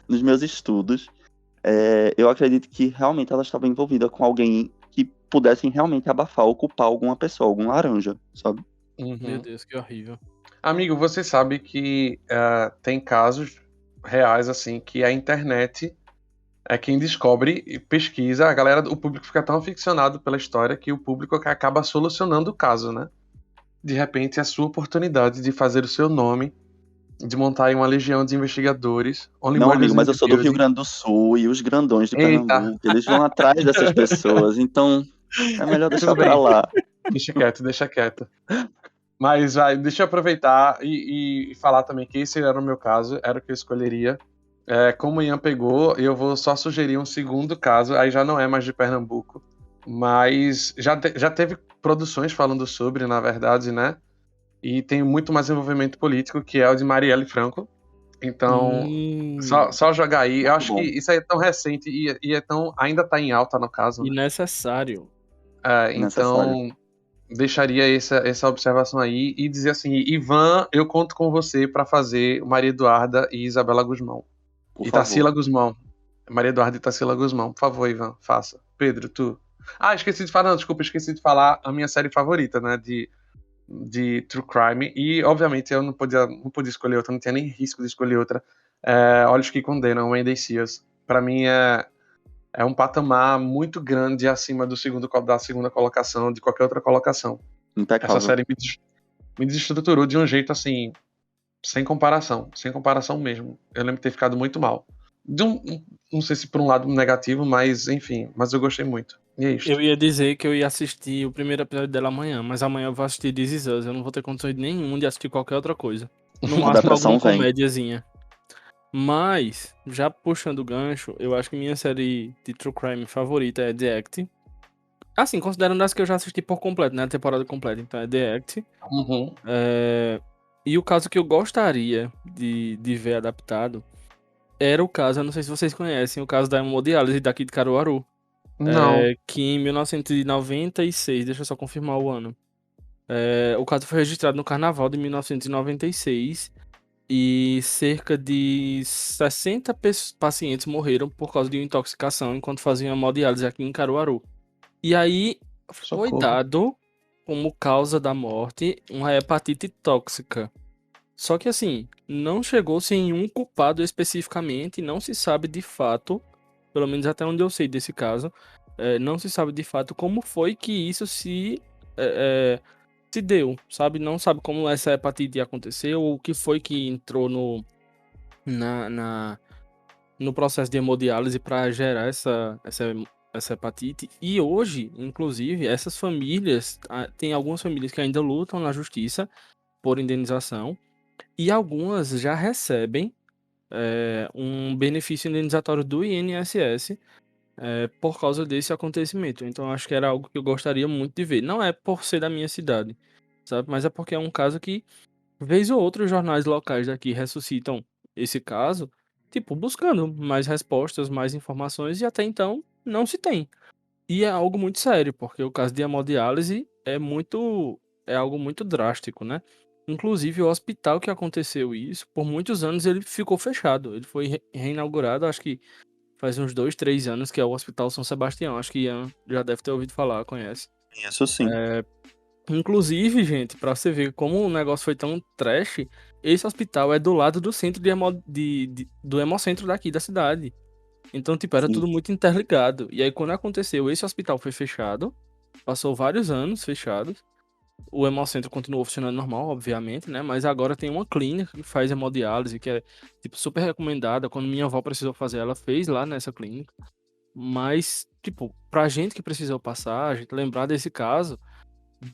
nos meus estudos, eu acredito que realmente elas estavam envolvidas com alguém que pudessem realmente abafar ou culpar alguma pessoa, algum laranja, sabe? Meu Deus, que horrível. Amigo, você sabe que tem casos reais, assim, que a internet é quem descobre e pesquisa, o público fica tão aficionado pela história que o público acaba solucionando o caso, né? de repente, a sua oportunidade de fazer o seu nome, de montar aí uma legião de investigadores. Only Não, Murders amigo, in mas eu the sou do Rio Building. Grande do Sul e os grandões de Eita, Pernambuco, eles vão atrás dessas pessoas, então é melhor deixar tudo pra bem. lá. Deixa quieto, deixa quieto. Mas deixa eu aproveitar e falar também que esse era o meu caso, era o que eu escolheria. Como o Ian pegou, eu vou só sugerir um segundo caso, aí já não é mais de Pernambuco, mas já teve produções falando sobre, na verdade, né? E tem muito mais envolvimento político, que é o de Marielle Franco. Então, só jogar aí. Eu Muito acho que bom. isso aí é tão recente e ainda tá em alta, no caso, E né? necessário. Necessário. Então, deixaria essa observação aí e dizer assim: Ivan, eu conto com você para fazer Maria Eduarda e Isabela Guzmão. Por E favor. Tarsila Guzmão. Maria Eduarda e Tarsila Guzmão. Por favor, Ivan, faça. Pedro, tu. Esqueci de falar, não, desculpa, esqueci de falar a minha série favorita, né? De True Crime. E, obviamente, eu não podia escolher outra, não tinha nem risco de escolher outra. Olhos que Condenam, Wendy Sears. Pra mim é um patamar muito grande acima da segunda colocação, de qualquer outra colocação. Essa Impecável. série me desestruturou de um jeito assim, sem comparação mesmo. Eu lembro de ter ficado muito mal. Não sei se por um lado negativo, mas enfim, mas eu gostei muito. E é Eu isto. ia dizer que eu ia assistir o primeiro episódio dela amanhã, mas amanhã eu vou assistir This Is Us. Eu não vou ter condições nenhuma de assistir qualquer outra coisa. No A máximo alguma depressão vem. comédiazinha. Mas, já puxando o gancho, eu acho que minha série de True Crime favorita é The Act. Assim, considerando as que eu já assisti por completo, né? A temporada completa. Então é The Act. Uhum. E o caso que eu gostaria de ver adaptado era o caso, eu não sei se vocês conhecem, o caso da hemodiálise daqui de Caruaru. Não. Que em 1996, deixa eu só confirmar o ano. O caso foi registrado no Carnaval de 1996 e cerca de 60 pacientes morreram por causa de uma intoxicação enquanto faziam hemodiálise aqui em Caruaru. E aí foi Socorro. dado como causa da morte uma hepatite tóxica. Só que assim, não chegou-se em um culpado especificamente, não se sabe de fato, pelo menos até onde eu sei desse caso, não se sabe de fato como foi que isso se deu, sabe? Não sabe como essa hepatite aconteceu, ou o que foi que entrou na, na- no processo de hemodiálise para gerar essa hepatite. E hoje, inclusive, essas famílias, tem algumas famílias que ainda lutam na justiça por indenização, e algumas já recebem um benefício indenizatório do INSS por causa desse acontecimento. Então acho que era algo que eu gostaria muito de ver. Não é por ser da minha cidade, sabe? Mas é porque é um caso que, vez ou outra, os jornais locais daqui ressuscitam esse caso, tipo, buscando mais respostas, mais informações, e até então não se tem. E é algo muito sério, porque o caso de hemodiálise é algo muito drástico, né? Inclusive, o hospital que aconteceu isso, por muitos anos ele ficou fechado. Ele foi reinaugurado, acho que faz uns 2, 3 anos, que é o Hospital São Sebastião. Acho que Ian já deve ter ouvido falar, conhece. Isso sim. Inclusive, gente, pra você ver como o negócio foi tão trash, esse hospital é do lado do centro do hemocentro daqui da cidade. Então, tipo, era Sim. tudo muito interligado. E aí, quando aconteceu, esse hospital foi fechado. Passou vários anos fechados. O hemocentro continuou funcionando normal, obviamente, né? Mas agora tem uma clínica que faz hemodiálise, que é, tipo, super recomendada. Quando minha avó precisou fazer, ela fez lá nessa clínica. Mas, tipo, pra gente que precisou passar, a gente lembrar desse caso,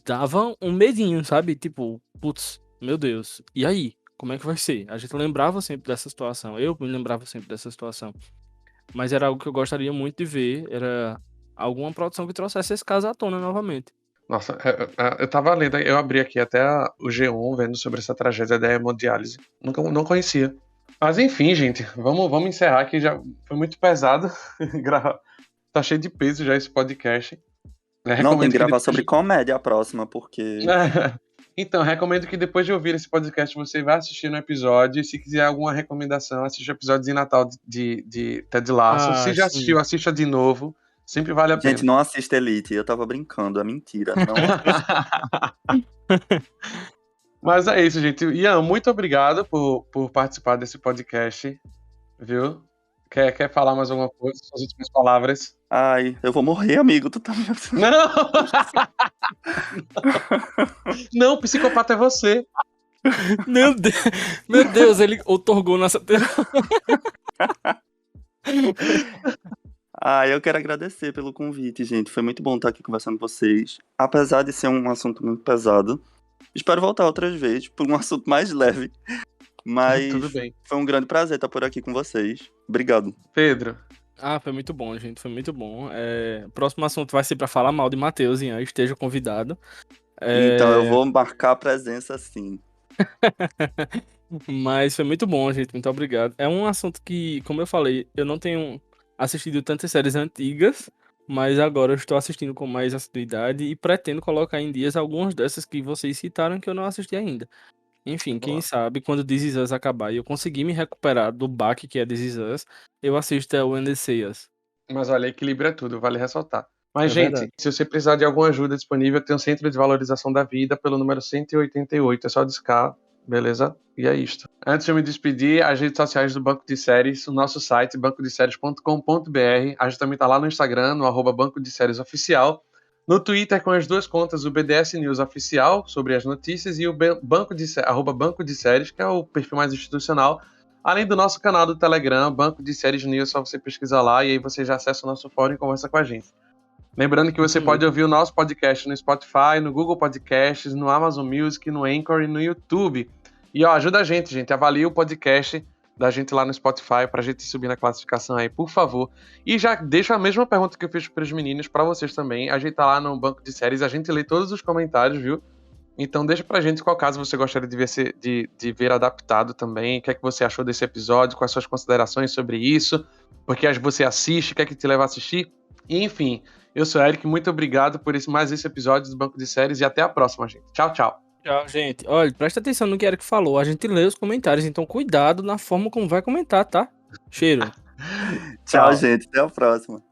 dava um medinho, sabe? Tipo, putz, meu Deus. E aí? Como é que vai ser? A gente lembrava sempre dessa situação. Eu me lembrava sempre dessa situação. Mas era algo que eu gostaria muito de ver. Era alguma produção que trouxesse esse caso à tona novamente. Nossa, eu tava lendo, eu abri aqui até o G1 vendo sobre essa tragédia da hemodiálise. Não conhecia. Mas enfim, gente, vamos encerrar que já foi muito pesado. Tá cheio de peso já esse podcast. Não, tem Recomendo que que gravar depois... sobre comédia a próxima, porque Então, recomendo que depois de ouvir esse podcast você vá assistir no episódio. E se quiser alguma recomendação, assista o episódio de Natal de Ted Lasso. Se já Sim. assistiu, assista de novo. Sempre vale a gente, pena. não assista Elite. Eu tava brincando, é mentira. Não assista. Mas é isso, gente. Ian, muito obrigado por participar desse podcast, viu? Quer falar mais alguma coisa? Suas últimas palavras? Ai, eu vou morrer, amigo. Tu tá me... Não! Não, psicopata é você. Meu Deus, ele outorgou nossa. Eu quero agradecer pelo convite, gente. Foi muito bom estar aqui conversando com vocês. Apesar de ser um assunto muito pesado. Espero voltar outras vezes por um assunto mais leve. Mas Tudo bem. foi um grande prazer estar por aqui com vocês. Obrigado. Pedro. Foi muito bom, gente. Foi muito bom. O próximo assunto vai ser pra falar mal de Matheus, Ian. Esteja convidado. Então eu vou marcar a presença sim. Mas foi muito bom, gente. Muito obrigado. É um assunto que, como eu falei, eu não tenho assistido tantas séries antigas, mas agora eu estou assistindo com mais assiduidade e pretendo colocar em dias algumas dessas que vocês citaram que eu não assisti ainda. Enfim, quem sabe quando This Is Us acabar e eu conseguir me recuperar do baque que é This Is Us, eu assisto a When They See Us. Mas olha, equilíbrio é tudo, vale ressaltar. Mas, É gente, verdade. se você precisar de alguma ajuda disponível, tem o Centro de Valorização da Vida pelo número 188. É só discar, beleza? E é isto. Antes de eu me despedir, as redes sociais do Banco de Séries, o nosso site, bancodeséries.com.br. A gente também tá lá no Instagram, no @Banco de Séries Oficial. No Twitter, com as duas contas, o BDS News Oficial, sobre as notícias, e o Banco de Séries, que é o perfil mais institucional. Além do nosso canal do Telegram, Banco de Séries News, só você pesquisar lá e aí você já acessa o nosso fórum e conversa com a gente. Lembrando que você pode ouvir o nosso podcast no Spotify, no Google Podcasts, no Amazon Music, no Anchor e no YouTube. E ajuda a gente, avalie o podcast da gente lá no Spotify pra gente subir na classificação aí, por favor. E já deixa a mesma pergunta que eu fiz para os meninos pra vocês também. A gente tá lá no Banco de Séries, a gente lê todos os comentários, viu? Então deixa pra gente qual caso você gostaria de ver adaptado também, o que é que você achou desse episódio, quais suas considerações sobre isso, porque você assiste, o que é que te leva a assistir. E, enfim, eu sou o Eric, muito obrigado por mais esse episódio do Banco de Séries e até a próxima, gente. Tchau, tchau. Tchau, gente. Olha, presta atenção no que Eric falou, a gente lê os comentários, então cuidado na forma como vai comentar, tá? Cheiro. Tchau, gente. Até a próxima.